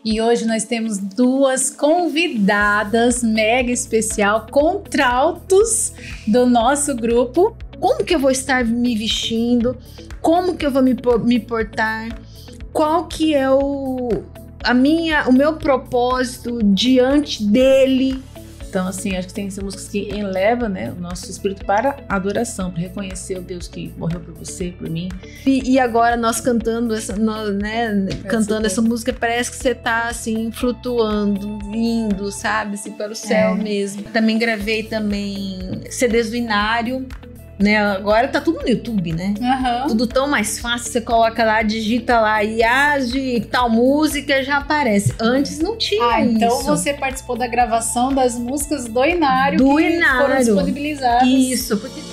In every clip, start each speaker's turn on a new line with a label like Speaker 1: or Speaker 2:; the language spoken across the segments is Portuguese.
Speaker 1: E hoje nós temos duas convidadas mega especial, contraltos do nosso grupo.
Speaker 2: Como que eu vou estar me vestindo? Como que eu vou me portar? Qual que é o meu propósito diante dele?
Speaker 3: Então, assim, acho que tem que ser músicas que elevam, né, o nosso espírito para a adoração, para reconhecer o Deus que morreu por você, por mim.
Speaker 2: E agora nós cantando cantando essa música, parece que você tá assim, flutuando, indo, sabe, assim, para o céu mesmo. Também gravei CDs do Inário, né? Agora tá tudo no YouTube, né? Tudo tão mais fácil, você coloca lá, digita lá IAS de tal música, já aparece. Antes não tinha isso.
Speaker 1: Então você participou da gravação das músicas do Inário foram disponibilizadas.
Speaker 2: Isso, porque...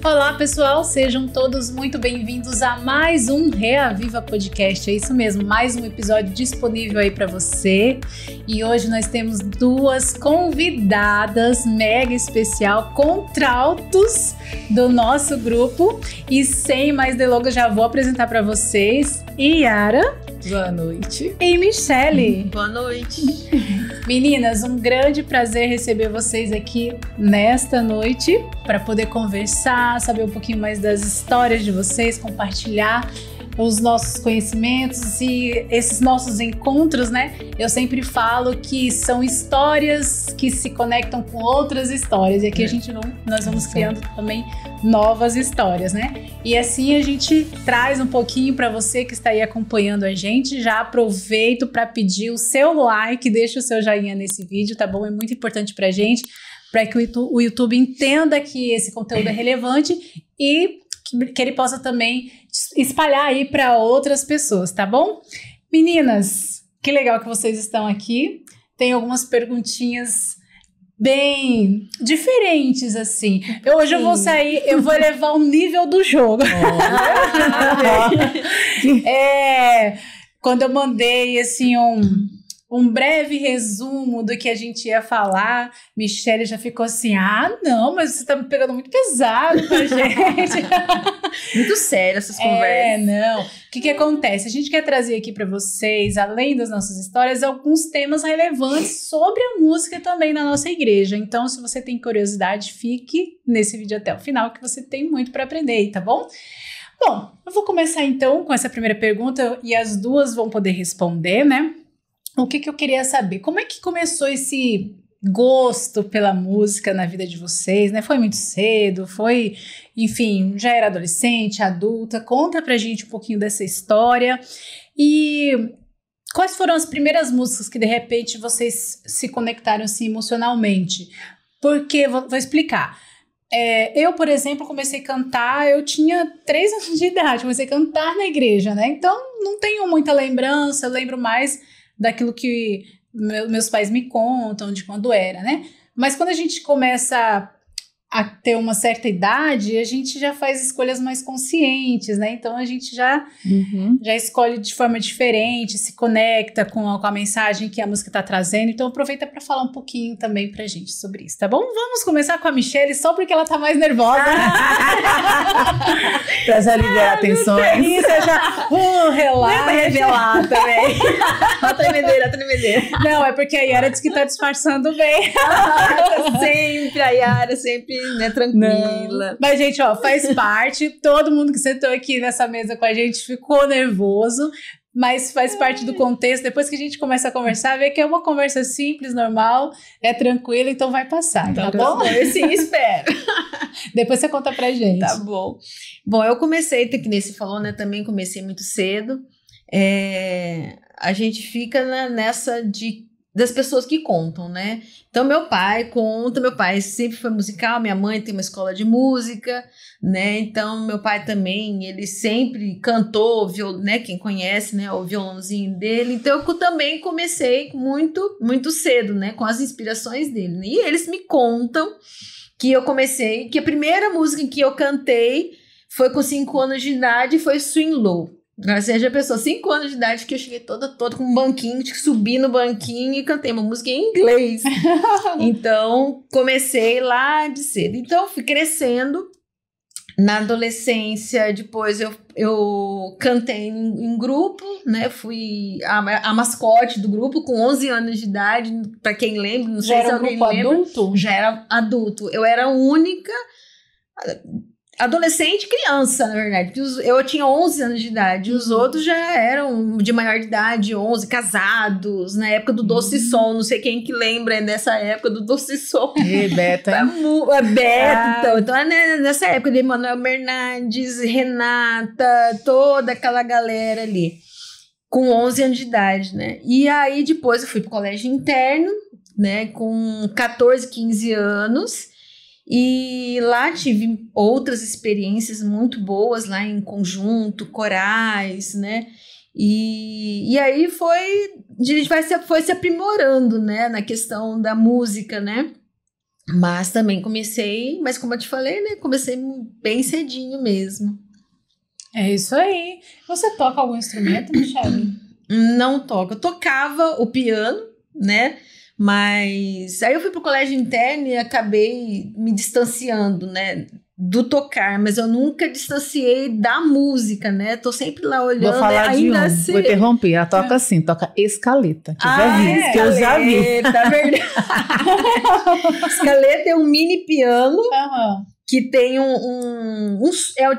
Speaker 1: Olá pessoal, sejam todos muito bem-vindos a mais um Reaviva Podcast, é isso mesmo, mais um episódio disponível aí para você. E hoje nós temos duas convidadas mega especial, contraltos do nosso grupo. E sem mais delongas, já vou apresentar para vocês Yara.
Speaker 3: Boa noite.
Speaker 1: E Michele.
Speaker 2: Boa noite.
Speaker 1: Meninas, um grande prazer receber vocês aqui nesta noite para poder conversar, saber um pouquinho mais das histórias de vocês, compartilhar os nossos conhecimentos e esses nossos encontros, né? Eu sempre falo que são histórias que se conectam com outras histórias e aqui nós vamos criando também novas histórias, né? E assim a gente traz um pouquinho para você que está aí acompanhando a gente. Já aproveito para pedir o seu like, deixa o seu joinha nesse vídeo, tá bom? É muito importante pra gente, para que o YouTube entenda que esse conteúdo é relevante e que ele possa também espalhar aí para outras pessoas, tá bom? Meninas, que legal que vocês estão aqui. Tem algumas perguntinhas bem diferentes, assim. Hoje eu vou sair, eu vou elevar o nível do jogo. Quando eu mandei, assim, um breve resumo do que a gente ia falar, Michele já ficou assim, não, mas você tá me pegando muito pesado com a gente.
Speaker 2: Muito sério essas conversas.
Speaker 1: Não. O que acontece? A gente quer trazer aqui para vocês, além das nossas histórias, alguns temas relevantes sobre a música também na nossa igreja. Então, se você tem curiosidade, fique nesse vídeo até o final, que você tem muito para aprender aí, tá bom? Bom, eu vou começar então com essa primeira pergunta e as duas vão poder responder, né? O que eu queria saber? Como é que começou esse gosto pela música na vida de vocês, né? Foi muito cedo? Foi, enfim, já era adolescente, adulta? Conta pra gente um pouquinho dessa história. E quais foram as primeiras músicas que, de repente, vocês se conectaram assim emocionalmente? Porque, vou explicar. Eu, por exemplo, comecei a cantar, eu tinha 3 anos de idade, comecei a cantar na igreja, né? Então, não tenho muita lembrança, eu lembro mais daquilo que meus pais me contam de quando era, né? Mas quando a gente começa a ter uma certa idade, a gente já faz escolhas mais conscientes, né? Então a gente já escolhe de forma diferente, se conecta com a mensagem que a música está trazendo. Então aproveita para falar um pouquinho também pra gente sobre isso, tá bom? Vamos começar com a Michele, só porque ela tá mais nervosa.
Speaker 3: Pra já liberar tensões.
Speaker 1: Isso, já relaxa.
Speaker 2: Vai revelar também. A tremedeira.
Speaker 1: Não, é porque a Yara disse que tá disfarçando bem.
Speaker 2: Sempre, a Yara, sempre, né, tranquila.
Speaker 1: Não. Mas, gente, faz parte. Todo mundo que sentou aqui nessa mesa com a gente ficou nervoso, mas faz parte do contexto. Depois que a gente começa a conversar, vê que é uma conversa simples, normal, é tranquila, então vai passar, então, tá bom?
Speaker 2: Sim, espero.
Speaker 1: Depois você conta pra gente.
Speaker 2: Tá bom. Bom, eu comecei, que nem você falou, né, também comecei muito cedo. A gente fica nessa das pessoas que contam, né? Então, meu pai sempre foi musical, minha mãe tem uma escola de música, né? Então, meu pai também, ele sempre cantou, né? Quem conhece, né? O violãozinho dele. Então, eu também comecei muito, muito cedo, né? Com as inspirações dele. E eles me contam que eu comecei, que a primeira música que eu cantei foi com 5 anos de idade, foi Swing Low. Você já pensou, 5 anos de idade, que eu cheguei toda com um banquinho, tinha que subir no banquinho e cantei uma música em inglês. Então, comecei lá de cedo. Então, fui crescendo. Na adolescência, depois eu cantei em grupo, né? Fui a mascote do grupo com 11 anos de idade, pra quem lembra, não sei se alguém lembra. Já era um grupo adulto? Já era adulto. Eu era a única adolescente e criança, na verdade. Eu tinha 11 anos de idade, e os outros já eram de maior de idade, 11, casados, na época do Doce Som. Não sei quem que lembra dessa época do Doce Som.
Speaker 3: Beta.
Speaker 2: Beta, então nessa época de Emanuel Bernardes, Renata, toda aquela galera ali, com 11 anos de idade, né? E aí depois eu fui pro colégio interno, né, com 14, 15 anos. E lá tive outras experiências muito boas, lá em conjunto, corais, né? E aí a gente foi se aprimorando, né? Na questão da música, né? Mas também comecei, mas como eu te falei, né? Comecei bem cedinho mesmo.
Speaker 1: É isso aí. Você toca algum instrumento, Michele?
Speaker 2: Não toco. Eu tocava o piano, né? Mas aí eu fui pro colégio interno e acabei me distanciando, né, do tocar, mas eu nunca distanciei da música, né? Tô sempre lá olhando.
Speaker 3: Vou falar de assim. Vou interromper. Ela toca assim, toca escaleta. Que que eu já vi.
Speaker 2: Tá verdade. Escaleta é um mini piano. Que tem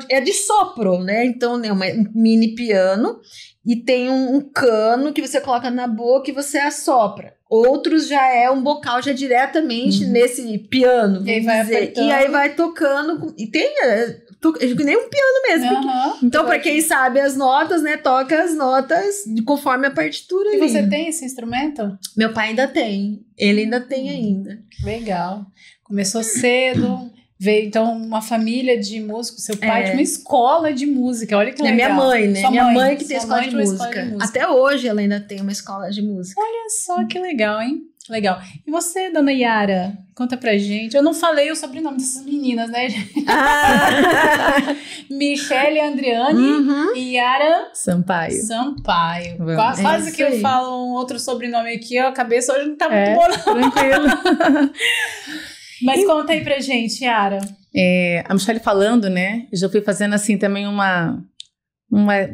Speaker 2: é de sopro, né? Então, é um mini piano e tem um cano que você coloca na boca e você assopra. Outros já é um bocal já diretamente nesse piano,
Speaker 1: e aí vai apertando.
Speaker 2: E aí vai tocando. E tem nem um piano mesmo. Então, pra quem sabe as notas, né? Toca as notas conforme a partitura.
Speaker 1: E você tem esse instrumento?
Speaker 2: Meu pai ainda tem. Ele ainda tem ainda.
Speaker 1: Legal. Começou cedo. Veio, então, uma família de músicos. Seu pai tinha uma escola de música. Olha que legal.
Speaker 2: Minha mãe, né?
Speaker 1: Sua
Speaker 2: minha mãe que tem escola de música.
Speaker 1: Escola de música.
Speaker 2: Até hoje ela ainda tem uma escola de música.
Speaker 1: Olha só que legal, hein? Legal. E você, dona Yara? Conta pra gente. Eu não falei o sobrenome dessas meninas, né? Michele Andriani e Yara
Speaker 3: Sampaio.
Speaker 1: Quase que eu falo um outro sobrenome aqui. A cabeça hoje não tá muito boa, não.
Speaker 3: Tranquilo.
Speaker 1: Mas conta aí pra gente, Yara.
Speaker 3: A Michele falando, né? Eu já fui fazendo assim também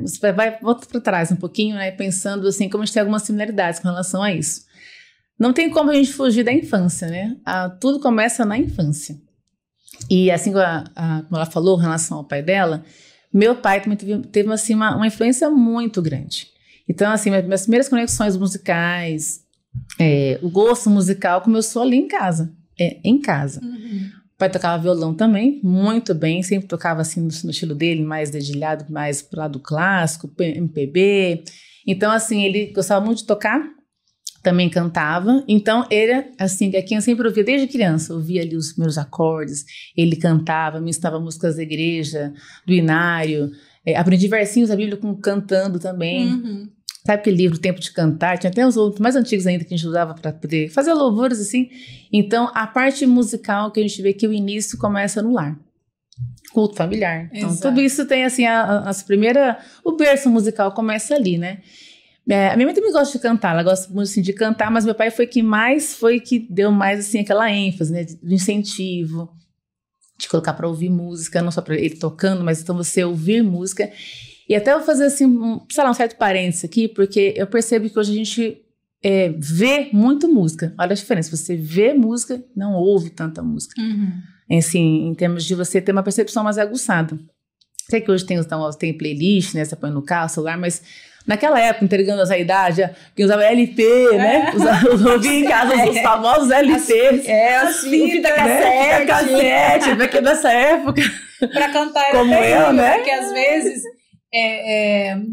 Speaker 3: você volta para trás um pouquinho, né? Pensando assim, como a gente tem algumas similaridades com relação a isso. Não tem como a gente fugir da infância, né? Tudo começa na infância. E assim como ela falou em relação ao pai dela, meu pai também teve assim, uma influência muito grande. Então, assim, minhas primeiras conexões musicais, o gosto musical começou ali em casa. Em casa. O pai tocava violão também, muito bem, sempre tocava assim no estilo dele, mais dedilhado, mais pro lado clássico, MPB. Então, assim, ele gostava muito de tocar, também cantava. Então, ele, assim, quem eu sempre ouvia desde criança, ouvia ali os meus acordes, ele cantava, me ensinava músicas da igreja, do inário, aprendi versinhos da Bíblia cantando também. Sabe aquele livro Tempo de Cantar? Tinha até os outros mais antigos ainda que a gente usava para poder fazer louvores assim. Então, a parte musical que a gente vê que o início começa no lar. Culto familiar. Então, tudo isso tem assim, o berço musical começa ali, né? A minha mãe também gosta de cantar, ela gosta muito assim, de cantar, mas meu pai foi que deu mais assim, aquela ênfase, né? Do incentivo, de colocar para ouvir música, não só para ele tocando, mas então você ouvir música. E até eu vou fazer assim, um certo parênteses aqui, porque eu percebo que hoje a gente vê muito música. Olha a diferença, você vê música, não ouve tanta música. Assim, em termos de você ter uma percepção mais aguçada. Sei que hoje tem playlist, né, você põe no carro, celular, mas naquela época, entregando essa idade, quem usava LP, né? Ouvia em casa os famosos LPs.
Speaker 2: Assim, fita cassete.
Speaker 3: Fita cassete, porque nessa época...
Speaker 1: Pra cantar
Speaker 3: como eu, né?
Speaker 1: Porque às vezes...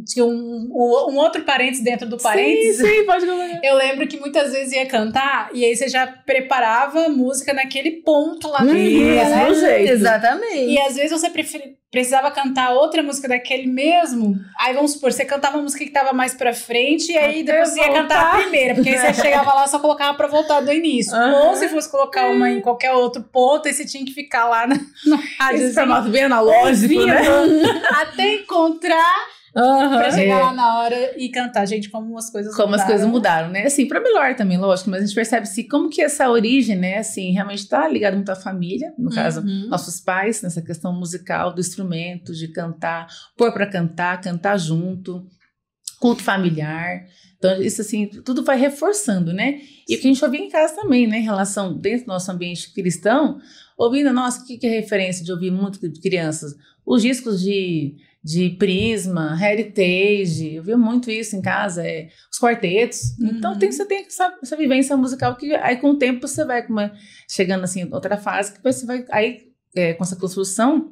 Speaker 1: tinha um outro parênteses dentro do parênteses.
Speaker 3: Sim, pode colocar.
Speaker 1: Eu lembro que muitas vezes ia cantar e aí você já preparava a música naquele ponto lá.
Speaker 3: Isso,
Speaker 1: né?
Speaker 3: jeito.
Speaker 2: Exatamente.
Speaker 1: E às vezes você precisava cantar outra música daquele mesmo, aí vamos supor, você cantava uma música que tava mais pra frente, e aí depois você ia cantar a primeira, porque aí você chegava lá e só colocava pra voltar do início. Ou se fosse colocar uma em qualquer outro ponto, aí você tinha que ficar lá no rádio.
Speaker 3: Esse formato bem analógico, né?
Speaker 1: Até encontrar pra chegar lá na hora e cantar. Gente, como as coisas mudaram.
Speaker 3: Como as coisas mudaram, né? Assim, pra melhor também, lógico, mas a gente percebe assim, como que essa origem, né, assim, realmente tá ligada muito à família, no caso, nossos pais, nessa questão musical, do instrumento, de cantar, pôr pra cantar junto, culto familiar. Então, isso assim, tudo vai reforçando, né? E o que a gente ouvia em casa também, né, em relação, dentro do nosso ambiente cristão, ouvindo, nossa, o que é referência de ouvir muito de crianças? Os discos de Prisma, Heritage, eu via muito isso em casa, os quartetos. Então você tem essa vivência musical que aí com o tempo você vai chegando assim, outra fase, que você vai, aí com essa construção,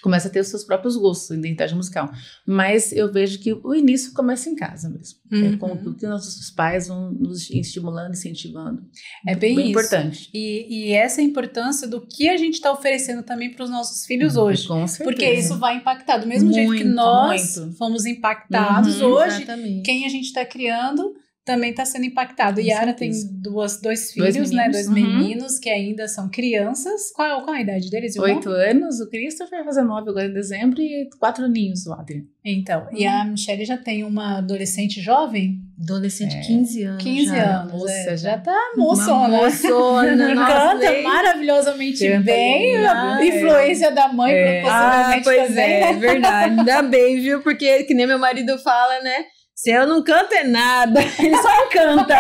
Speaker 3: começa a ter os seus próprios gostos, identidade musical. Mas eu vejo que o início começa em casa mesmo. É com o que nossos pais vão nos estimulando, incentivando.
Speaker 1: É bem
Speaker 3: importante.
Speaker 1: E essa é a importância do que a gente está oferecendo também para os nossos filhos hoje.
Speaker 3: Com certeza.
Speaker 1: Porque isso vai impactar. Do mesmo jeito que nós fomos impactados hoje,
Speaker 2: exatamente.
Speaker 1: Quem a gente está criando também está sendo impactado. Yara tem dois filhos,
Speaker 3: meninos,
Speaker 1: né? Dois meninos que ainda são crianças. Qual a idade deles?
Speaker 3: 8 anos, o Christopher vai fazer 9 agora em dezembro e 4 aninhos, o Adrian.
Speaker 1: Então, e a Michelle já tem uma adolescente jovem?
Speaker 2: Adolescente, 15 anos.
Speaker 1: 15
Speaker 2: já.
Speaker 1: anos,
Speaker 3: Moça,
Speaker 1: já tá moçona.
Speaker 2: Moçona,
Speaker 1: Canta maravilhosamente bem. A influência da mãe, possivelmente
Speaker 2: pois
Speaker 1: também.
Speaker 2: É verdade. Ainda bem, viu? Porque, que nem meu marido fala, né? Se eu não canto é nada, ele só canta.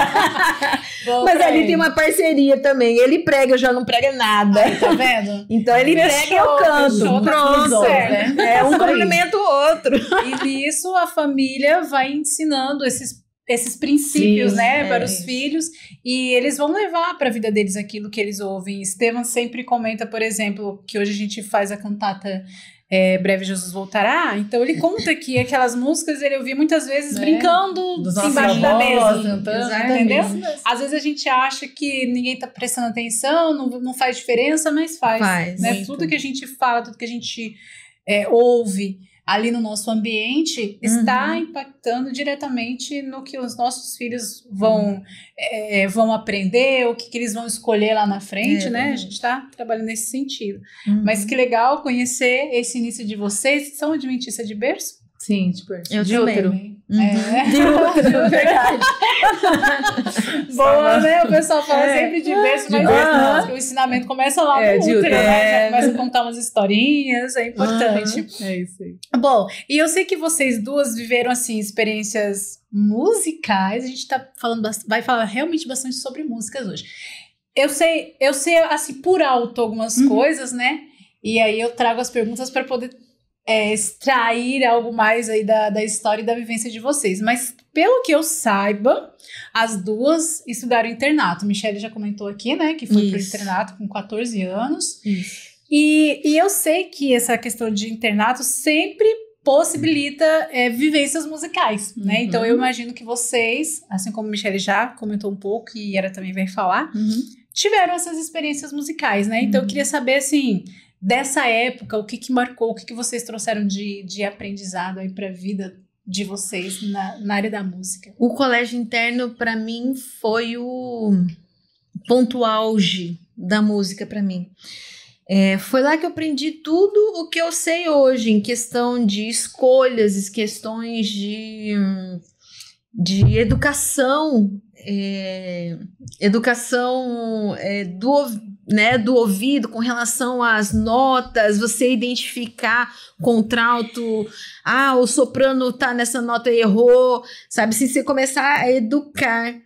Speaker 2: Mas ali tem uma parceria também. Ele prega, eu já não prego nada.
Speaker 1: Tá vendo?
Speaker 2: Então ele prega e eu canto. Pronto. É um complementa o outro.
Speaker 1: E nisso a família vai ensinando esses princípios, né, para os filhos, e eles vão levar para a vida deles aquilo que eles ouvem. Estevam sempre comenta, por exemplo, que hoje a gente faz a cantata Breve Jesus Voltará, então ele conta que aquelas músicas ele ouvia muitas vezes brincando embaixo da mesa, entendeu? Às vezes a gente acha que ninguém tá prestando atenção, não faz diferença, mas faz né? Tudo que a gente fala, tudo que a gente ouve ali no nosso ambiente está impactando diretamente no que os nossos filhos vão aprender, o que eles vão escolher lá na frente, né? A gente está trabalhando nesse sentido. Mas que legal conhecer esse início de vocês. São adventistas de berço?
Speaker 3: Sim, de berço.
Speaker 2: Eu
Speaker 3: de
Speaker 2: também.
Speaker 3: útero.
Speaker 2: De útero, verdade.
Speaker 1: Boa, né? O pessoal fala sempre de berço, mas o ensinamento começa lá no útero, né? Já começa a contar umas historinhas, é importante.
Speaker 3: É isso aí.
Speaker 1: Bom, e eu sei que vocês duas viveram, assim, experiências musicais. A gente vai falar realmente bastante sobre músicas hoje. Eu sei assim, por alto algumas coisas, né? E aí eu trago as perguntas para poder extrair algo mais aí da história e da vivência de vocês. Mas, pelo que eu saiba, as duas estudaram internato. Michelle já comentou aqui, né? Que foi pro internato com 14 anos.
Speaker 2: Isso.
Speaker 1: E eu sei que essa questão de internato sempre possibilita vivências musicais, né? Então, eu imagino que vocês, assim como a Michelle já comentou um pouco, e Yara também vai falar, tiveram essas experiências musicais, né? Então, eu queria saber, assim, dessa época, o que marcou, o que vocês trouxeram de aprendizado aí para a vida de vocês na área da música?
Speaker 2: O colégio interno, para mim, foi o ponto auge da música para mim. Foi lá que eu aprendi tudo o que eu sei hoje, em questão de escolhas, questões de educação, do ouvido, com relação às notas, você identificar contralto, o soprano tá nessa nota e errou, sabe? Se você começar a educar,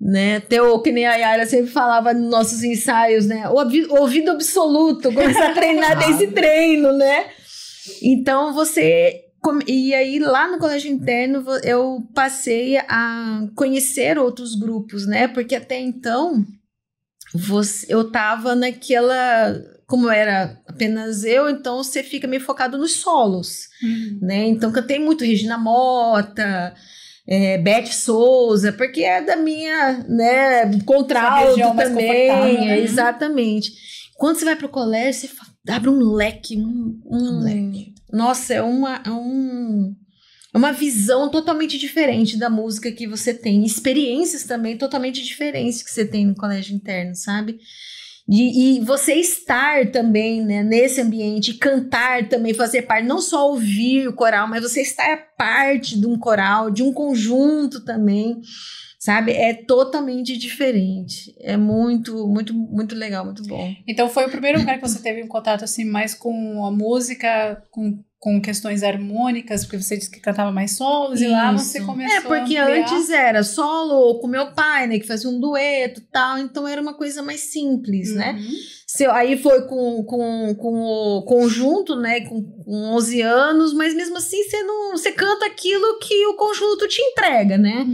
Speaker 2: né? Que nem a Yara sempre falava nos nossos ensaios, né? O ouvido absoluto, começar a treinar desse treino, né? Então e aí lá no colégio interno eu passei a conhecer outros grupos, né? Porque até então eu tava naquela, como era apenas eu, então você fica meio focado nos solos, né? Então cantei muito Regina Mota, Beth Souza, porque é da minha, né, contralto também,
Speaker 1: né?
Speaker 2: Exatamente. Quando você vai pro colégio, você fala, abre um leque, nossa, é uma visão totalmente diferente da música que você tem, experiências também totalmente diferentes que você tem no colégio interno, sabe? E você estar também, né, nesse ambiente, cantar também, fazer parte, não só ouvir o coral, mas você estar parte de um coral, de um conjunto também, sabe? É totalmente diferente. É muito, muito, muito legal, muito bom.
Speaker 1: Então foi o primeiro lugar que você teve um contato assim mais com a música, com questões harmônicas, porque você disse que cantava mais solos, e lá você começou
Speaker 2: porque
Speaker 1: a ampliar.
Speaker 2: antes era solo com meu pai, né, que fazia um dueto e tal, então era uma coisa mais simples, né? Aí foi com o conjunto, né, com 11 anos, mas mesmo assim você canta aquilo que o conjunto te entrega, né?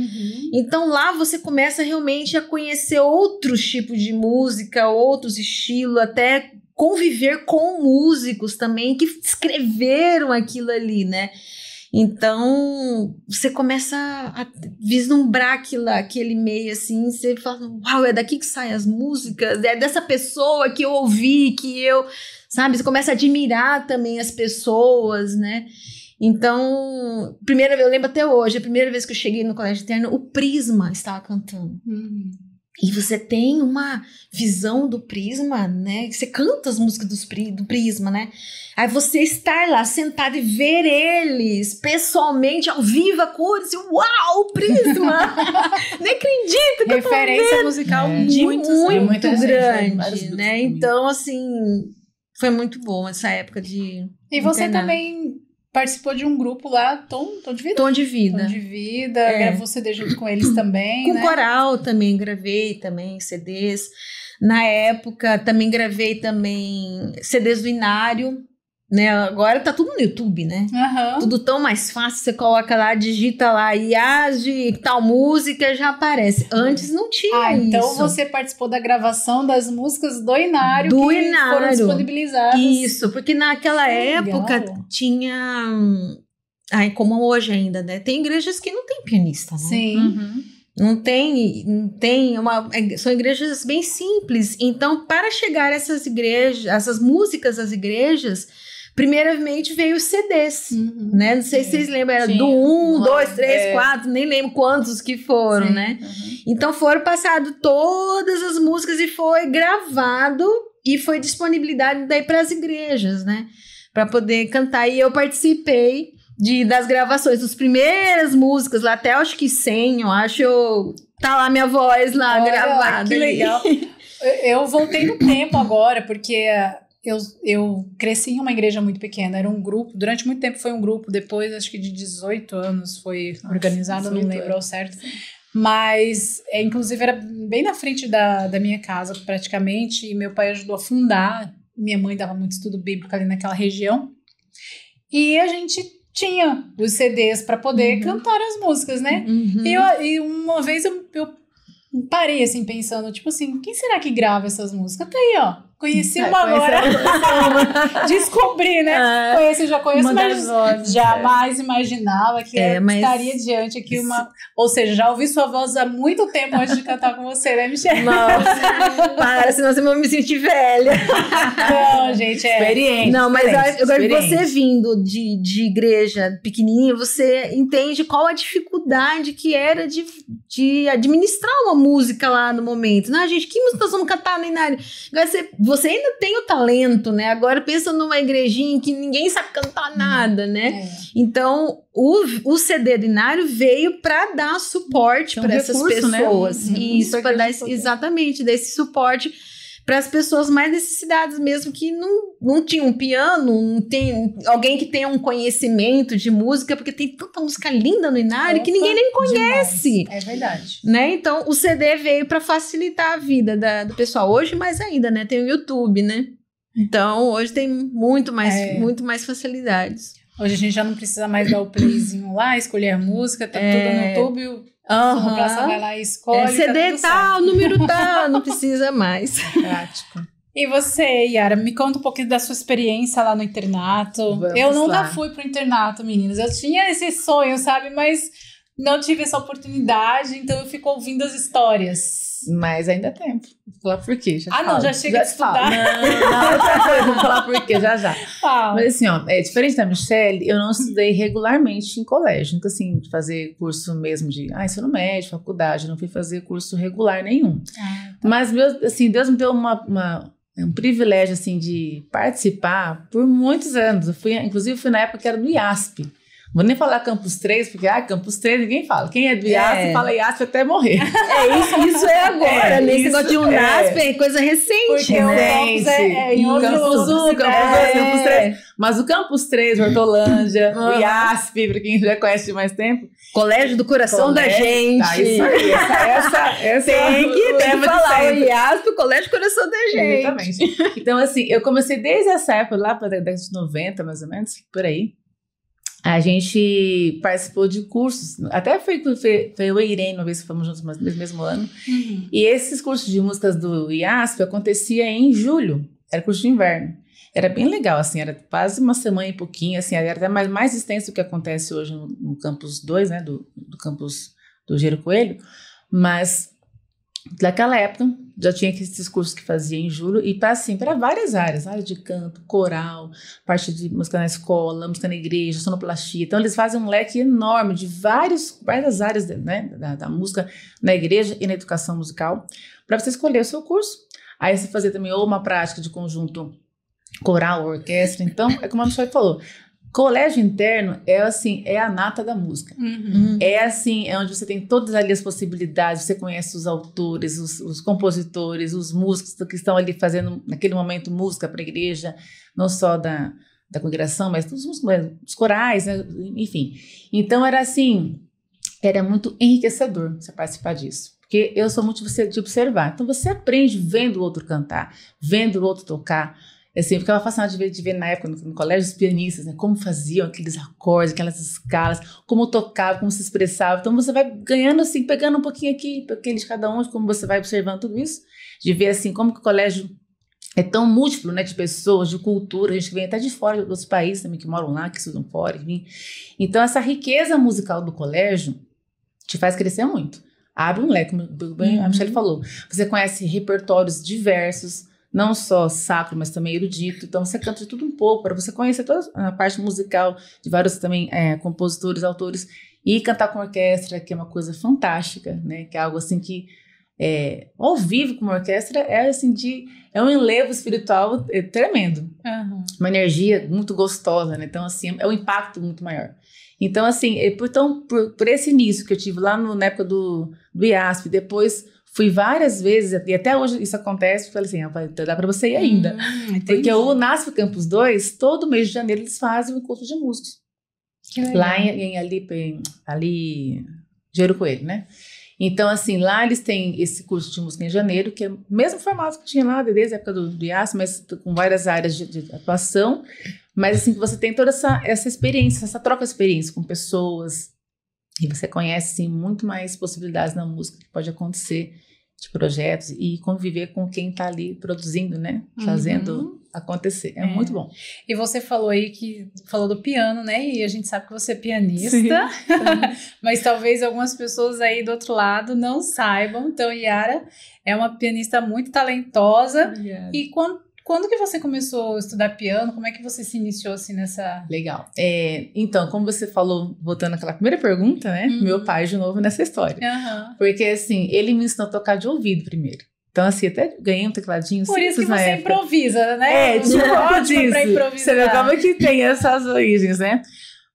Speaker 2: Então lá você começa realmente a conhecer outros tipos de música, outros estilos, até conviver com músicos também que escreveram aquilo ali, né? Então, você começa a vislumbrar aquele meio assim, você fala, uau, é daqui que saem as músicas, é dessa pessoa que eu ouvi, que eu, sabe? Você começa a admirar também as pessoas, né? Então, eu lembro até hoje, a primeira vez que eu cheguei no colégio interno, o Prisma estava cantando. E você tem uma visão do Prisma, né? Você canta as músicas do Prisma, né? Aí você estar lá sentado e ver eles pessoalmente, ao vivo, a cores, uau, Prisma! Nem acredito que
Speaker 1: referência musical muito
Speaker 2: grande, né? Então, assim, foi muito bom essa época de
Speaker 1: E você internato. Também participou de um grupo lá, Tom de Vida?
Speaker 2: Tom de Vida.
Speaker 1: Tom de Vida, gravou CD junto com eles também,
Speaker 2: com
Speaker 1: né?
Speaker 2: coral também, gravei também CDs. Na época, também gravei também CDs do Inário, né? Agora tá tudo no YouTube, né? Tudo tão mais fácil, você coloca lá, digita lá, IAG, tal música, já aparece. Antes não tinha isso.
Speaker 1: Então você participou da gravação das músicas do Inário foram disponibilizadas.
Speaker 2: Isso, porque naquela época tinha... como hoje ainda, né? Tem igrejas que não tem pianista, né?
Speaker 1: Sim.
Speaker 2: Não tem são igrejas bem simples. Então, para chegar essas músicas às igrejas, primeiramente veio os CDs, né? Não sei se vocês lembram, era do 1, 2, 3, 4, nem lembro quantos que foram, né? Então foram passadas todas as músicas e foi gravado e foi disponibilidade daí para as igrejas, né? Para poder cantar. E eu participei das gravações, das primeiras músicas, lá até acho que 100, tá lá minha voz lá gravada.
Speaker 1: Que legal. Eu voltei no tempo agora, porque eu cresci em uma igreja muito pequena, era um grupo, durante muito tempo foi um grupo, depois acho que de 18 anos foi organizado, não lembro ao certo, mas inclusive era bem na frente da minha casa praticamente, e meu pai ajudou a fundar, minha mãe dava muito estudo bíblico ali naquela região, e a gente tinha os CDs para poder cantar as músicas, né? E uma vez eu parei assim pensando, tipo assim, quem será que grava essas músicas? Tá aí, ó. Conheci uma agora. Descobri, né? Já conheço, mas jamais imaginava que estaria diante aqui uma... Ou seja, já ouvi sua voz há muito tempo antes de cantar com você, né, Michelle?
Speaker 2: Nossa, para, senão você vai me sentir velha.
Speaker 1: Não, gente,
Speaker 2: experiente. Não, mas agora você vindo de igreja pequenininha, você entende qual a dificuldade que era de administrar uma música lá no momento. Não, gente, que música nós vamos cantar no Inário? Agora você ainda tem o talento, né? Agora pensa numa igrejinha que ninguém sabe cantar nada, né? Então, o CD do Inário veio para dar suporte para essas pessoas. Né? Isso, para dar exatamente desse suporte para as pessoas mais necessitadas mesmo, que não tinham um piano, não tem alguém que tenha um conhecimento de música, porque tem tanta música linda no Inário que ninguém nem conhece.
Speaker 1: Demais. É verdade.
Speaker 2: Né? Então, o CD veio para facilitar a vida do pessoal. Hoje, mais ainda, né? Tem o YouTube, né? Então, hoje tem muito mais facilidades.
Speaker 1: Hoje a gente já não precisa mais dar o playzinho lá, escolher a música, tá tudo no YouTube. Uma praça vai lá e escolhe.
Speaker 2: CD tal, número tal, não precisa mais.
Speaker 1: Prático. E você, Yara, me conta um pouquinho da sua experiência lá no internato. Eu nunca fui pro internato, meninas. Eu tinha esse sonho, sabe? Mas não tive essa oportunidade, então eu fico ouvindo as histórias.
Speaker 3: Mas ainda é tempo. Vou falar por quê.
Speaker 1: Já chega de estudar.
Speaker 3: Não, outra coisa, vou falar por quê, já. Mas assim, ó, diferente da Michelle, eu não estudei regularmente em colégio. Nunca assim, de fazer curso mesmo de ensino médio, faculdade. Eu não fui fazer curso regular nenhum. Mas, assim, Deus me deu um privilégio, assim, de participar por muitos anos. Inclusive, fui na época que era do IASP. Vou nem falar Campus 3, porque Campus 3 ninguém fala. Quem é do IASP fala IASP até morrer.
Speaker 2: Isso é agora, né? Esse negócio de UNASP é coisa recente,
Speaker 1: porque
Speaker 2: né?
Speaker 1: O campus em
Speaker 3: Campus 1, Campus 2, Campus 3. Mas o Campus 3, Hortolândia, o IASP, para quem já conhece de mais tempo.
Speaker 2: Colégio do Coração da Gente.
Speaker 3: Isso aí, essa
Speaker 2: tem que falar o IASP, o Colégio do Coração da Gente.
Speaker 3: Exatamente. Então, assim, eu comecei desde essa época, lá para a década de 90, mais ou menos, por aí. A gente participou de cursos, até foi eu e Irene, uma vez que fomos juntos no mesmo ano. E esses cursos de músicas do IASP acontecia em julho, era curso de inverno. Era bem legal, assim, era quase uma semana e pouquinho, assim, era até mais extenso do que acontece hoje no Campus 2, né, do Campus do Gero Coelho, mas naquela época já tinha esses cursos que fazia em julho e para várias áreas de canto, coral, parte de música na escola, música na igreja, sonoplastia. Então eles fazem um leque enorme de várias áreas, né, da música na igreja e na educação musical para você escolher o seu curso. Aí você fazia também ou uma prática de conjunto coral, orquestra. Então é como a Michelle falou, colégio interno é assim, é a nata da música. É assim, é onde você tem todas ali as possibilidades, você conhece os autores, os compositores, os músicos que estão ali fazendo naquele momento música para a igreja, não só da congregação, mas todos os corais, né? Enfim. Então era assim, era muito enriquecedor você participar disso. Porque eu sou muito de observar. Então você aprende vendo o outro cantar, vendo o outro tocar. Assim, eu ficava fascinada de ver na época no colégio os pianistas, né, como faziam aqueles acordes, aquelas escalas, como tocavam, como se expressavam. Então você vai ganhando assim, pegando um pouquinho aqui, de cada um, como você vai observando tudo isso, de ver assim como que o colégio é tão múltiplo, né, de pessoas, de cultura, a gente vem até de fora dos outros países também que moram lá, que estudam fora, enfim. Então essa riqueza musical do colégio te faz crescer muito. Abre um leque, como bem a Michelle falou. Você conhece repertórios diversos, não só sacro, mas também erudito. Então, você canta de tudo um pouco, para você conhecer toda a parte musical de vários também compositores, autores, e cantar com orquestra, que é uma coisa fantástica, né? Que é algo assim que, ao vivo com uma orquestra, é um enlevo espiritual tremendo. Uma energia muito gostosa, né? Então, assim, é um impacto muito maior. Então, assim, por esse início que eu tive lá na época do IASP, depois fui várias vezes, e até hoje isso acontece, falei assim, dá para você ir ainda. Porque o UNASP Campus 2, todo mês de janeiro, eles fazem um encontro de músicos. Lá ali Gero Coelho, né? Então, assim, lá eles têm esse curso de música em janeiro, que é o mesmo formato que tinha lá desde a época do IASP, mas com várias áreas de atuação. Mas, assim, que você tem toda essa experiência, essa troca de experiência com pessoas. E você conhece, assim, muito mais possibilidades na música que pode acontecer, de projetos, e conviver com quem está ali produzindo, né? Fazendo acontecer. É muito bom.
Speaker 1: E você falou aí falou do piano, né? E a gente sabe que você é pianista, mas talvez algumas pessoas aí do outro lado não saibam. Então, Yara é uma pianista muito talentosa.
Speaker 3: Obrigada.
Speaker 1: E quando que você começou a estudar piano? Como é que você se iniciou assim nessa...
Speaker 3: Legal. Então, como você falou, voltando àquela primeira pergunta, né? Meu pai de novo nessa história. Porque, assim, ele me ensinou a tocar de ouvido primeiro. Então, assim, até ganhei um tecladinho
Speaker 1: por isso que você improvisa, né?
Speaker 3: Tipo isso. Pra improvisar. Você vê como é que tem essas origens, né?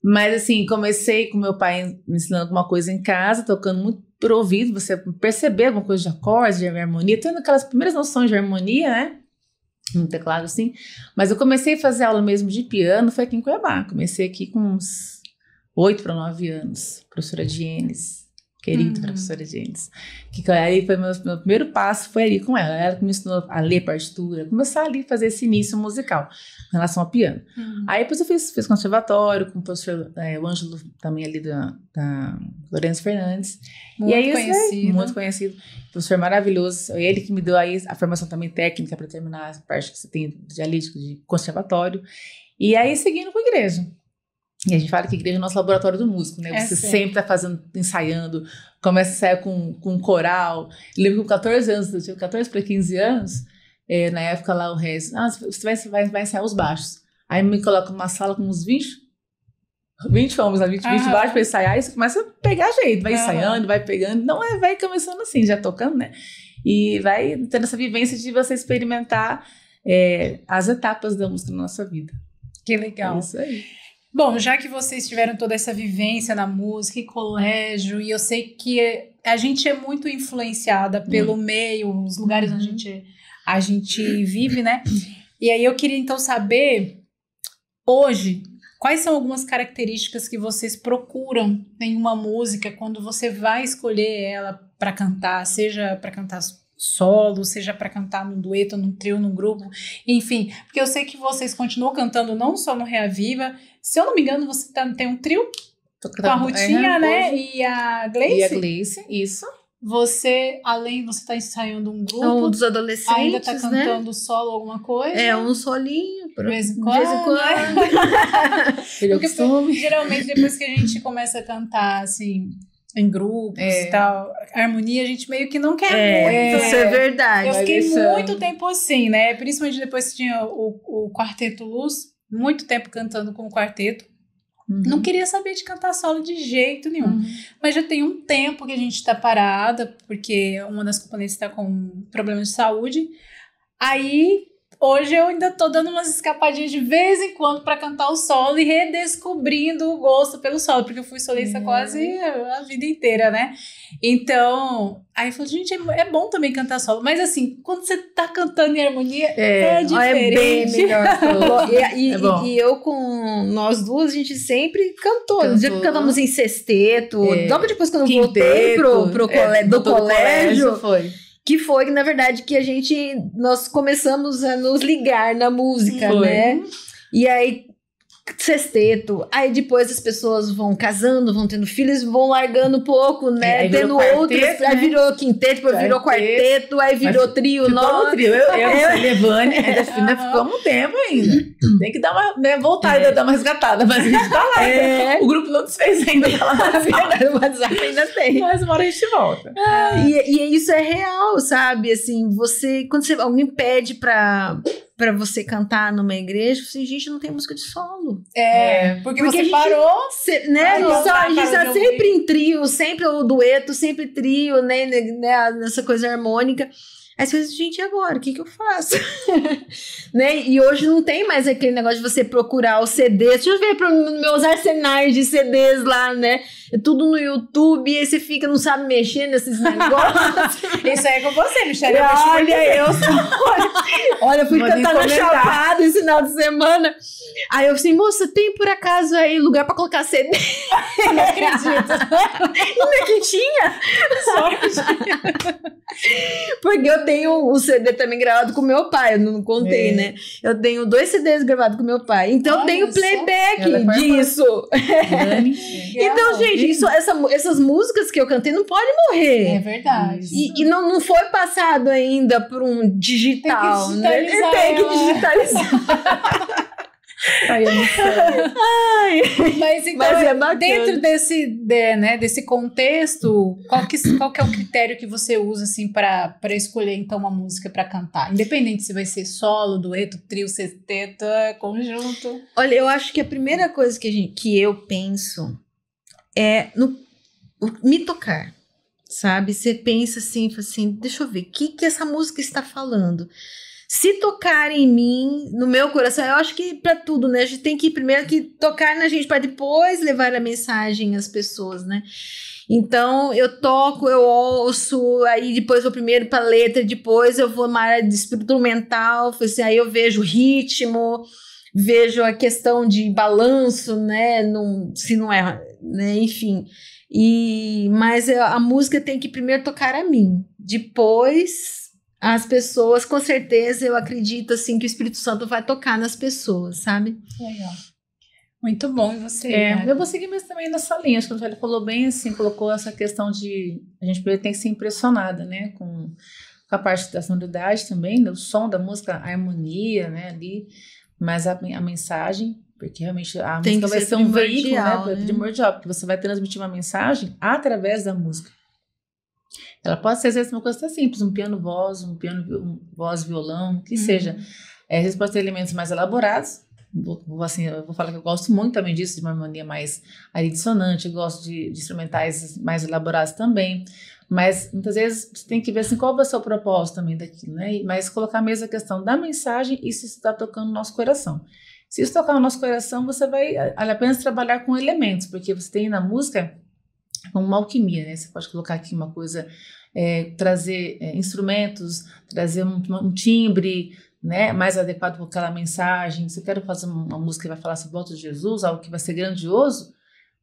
Speaker 3: Mas, assim, comecei com meu pai me ensinando alguma coisa em casa, tocando muito por ouvido, você perceber alguma coisa de acordes, de harmonia, tendo aquelas primeiras noções de harmonia, né? No teclado, assim. Mas eu comecei a fazer aula mesmo de piano, foi aqui em Cuiabá. Comecei aqui com uns 8 para 9 anos. Professora Dienes, querida professora Dienes. Que aí foi meu primeiro passo, foi ali com ela. Ela que me ensinou a ler partitura, começar ali a fazer esse início musical em relação ao piano. Aí depois eu fiz conservatório com o professor o Ângelo, também ali da Lourenço Fernandes. Muito conhecido. Professor maravilhoso, ele que me deu aí a formação também técnica para terminar a parte que você tem de conservatório. E aí seguindo com a igreja. E a gente fala que a igreja é o nosso laboratório do músico, né? Você sempre tá ensaiando, começa a ensaiar com um coral. Eu lembro que com 14 anos, eu tive 14 para 15 anos, na época lá o Rez, você vai ensaiar os baixos. Aí me coloca numa sala com uns 20 homens, 20 baixos para ensaiar, e você começa a pegar jeito, vai ensaiando, vai pegando. Não vai começando assim, já tocando, né? E vai tendo essa vivência de você experimentar as etapas da música na nossa vida.
Speaker 1: Que legal.
Speaker 3: É isso aí.
Speaker 1: Bom, já que vocês tiveram toda essa vivência na música e colégio, e eu sei que a gente é muito influenciada pelo meio, os lugares onde a gente vive, né? E aí eu queria então saber, hoje, quais são algumas características que vocês procuram em uma música quando você vai escolher ela para cantar, seja para cantar solo, seja para cantar num dueto, num trio, num grupo, enfim, porque eu sei que vocês continuam cantando não só no Reaviva, se eu não me engano, você tem um trio com a Rutinha, né? E a Gleice.
Speaker 3: E a Gleice, isso.
Speaker 1: Você tá ensaiando um grupo.
Speaker 2: Um dos adolescentes,
Speaker 1: ainda tá cantando solo alguma coisa?
Speaker 2: Um solinho.
Speaker 1: De vez em quando. Porque geralmente depois que a gente começa a cantar, assim, em grupos e tal, a harmonia a gente meio que não quer muito.
Speaker 2: Isso é verdade.
Speaker 1: Eu fiquei muito tempo assim, né? Principalmente depois que tinha o Quarteto Luz, muito tempo cantando com o quarteto. Não queria saber de cantar solo de jeito nenhum. Mas já tem um tempo que a gente tá parada, porque uma das componentes tá com problemas de saúde. Aí, hoje eu ainda tô dando umas escapadinhas de vez em quando pra cantar o solo e redescobrindo o gosto pelo solo, porque eu fui solista quase a vida inteira, né? Então, aí eu falei, gente, é bom também cantar solo, mas assim, quando você tá cantando em harmonia, é diferente.
Speaker 2: É bem melhor. E eu com nós duas, a gente sempre cantou. No dia que cantamos em sexteto, logo depois quando eu voltei do colégio, que foi, na verdade, que nós começamos a nos ligar na música, né? E aí, sexteto, aí depois as pessoas vão casando, vão tendo filhos, vão largando um pouco, né? Tendo outros, aí virou quinteto, depois virou quarteto, aí virou trio.
Speaker 3: Ficou trio. Eu e a Levane, ainda ficamos um tempo ainda. Tem que dar uma voltada, dar uma resgatada, mas a gente tá lá. O grupo não desfez ainda.
Speaker 2: O WhatsApp ainda tem.
Speaker 3: Mas uma hora a gente volta.
Speaker 2: E isso é real, sabe? Assim, quando alguém pede pra você cantar numa igreja, assim, gente, não tem música de solo.
Speaker 1: Porque você parou,
Speaker 2: né? A gente tá sempre em trio, sempre o dueto, sempre trio, né? Nessa coisa harmônica. Aí você pensa, gente, e agora? O que eu faço? Né? E hoje não tem mais aquele negócio de você procurar os CDs. Deixa eu ver para meus arsenais de CDs lá, né? É tudo no YouTube, e aí você não sabe mexer nesses negócios.
Speaker 1: Isso aí é com você, Michelle.
Speaker 2: Olha, eu fui cantar na Chapada esse final de semana. Aí eu assim, moça, tem por acaso aí lugar pra colocar CD?
Speaker 1: Não acredito.
Speaker 2: Ainda que tinha? Sorte. Porque eu tenho o CD também gravado com meu pai, eu não contei, né? Eu tenho 2 CDs gravados com meu pai. Então eu tenho playback disso. Então, gente, essas músicas que eu cantei não podem morrer.
Speaker 1: É verdade.
Speaker 2: E não foi passado ainda por um digital.
Speaker 1: Tem que
Speaker 2: digitalizar.
Speaker 1: Mas então,
Speaker 2: é bacana.
Speaker 1: Dentro desse contexto, qual que é o critério que você usa assim para escolher então uma música para cantar? Independente se vai ser solo, dueto, trio, sexteto, conjunto.
Speaker 2: Olha, eu acho que a primeira coisa que eu penso é me tocar, sabe? Você pensa assim, deixa eu ver, o que essa música está falando? Se tocar em mim, no meu coração, eu acho que pra tudo, né? A gente tem que primeiro tocar na gente para depois levar a mensagem às pessoas, né? Então, eu toco, eu ouço, aí depois vou primeiro pra letra, depois eu vou na área de instrumental, assim, aí eu vejo o ritmo, vejo a questão de balanço, né? Se não é, né? Enfim. Mas a música tem que primeiro tocar a mim, depois as pessoas, com certeza, eu acredito assim que o Espírito Santo vai tocar nas pessoas, sabe?
Speaker 1: Legal. Muito bom, e você?
Speaker 3: Eu vou seguir mais também nessa linha, acho que ele falou bem assim, colocou essa questão de a gente tem que ser impressionada, né, com a parte da sonoridade também, o som da música, a harmonia, né, ali, mas a mensagem Porque realmente a
Speaker 2: Tem
Speaker 3: música
Speaker 2: que
Speaker 3: vai
Speaker 2: ser
Speaker 3: ser um veículo,
Speaker 2: primordial,
Speaker 3: né?
Speaker 2: né?
Speaker 3: Primordial, porque você vai transmitir uma mensagem através da música. Ela pode ser, às vezes, uma coisa até simples, um piano-voz, voz-violão, o que seja. Às vezes pode ter elementos mais elaborados. Assim, eu vou falar que eu gosto muito também disso, de uma harmonia mais ali dissonante, eu gosto de instrumentais mais elaborados também. Mas, muitas vezes, você tem que ver assim, qual vai ser o propósito também daquilo, né? Mas colocar mesmo a questão da mensagem e se isso está tocando no nosso coração. Se isso tocar no nosso coração, você vai apenas trabalhar com elementos, porque você tem na música uma alquimia, né? Você pode colocar aqui uma coisa, trazer instrumentos, trazer um timbre, né, mais adequado com aquela mensagem. Se eu quero fazer uma música que vai falar sobre o volta de Jesus, algo que vai ser grandioso,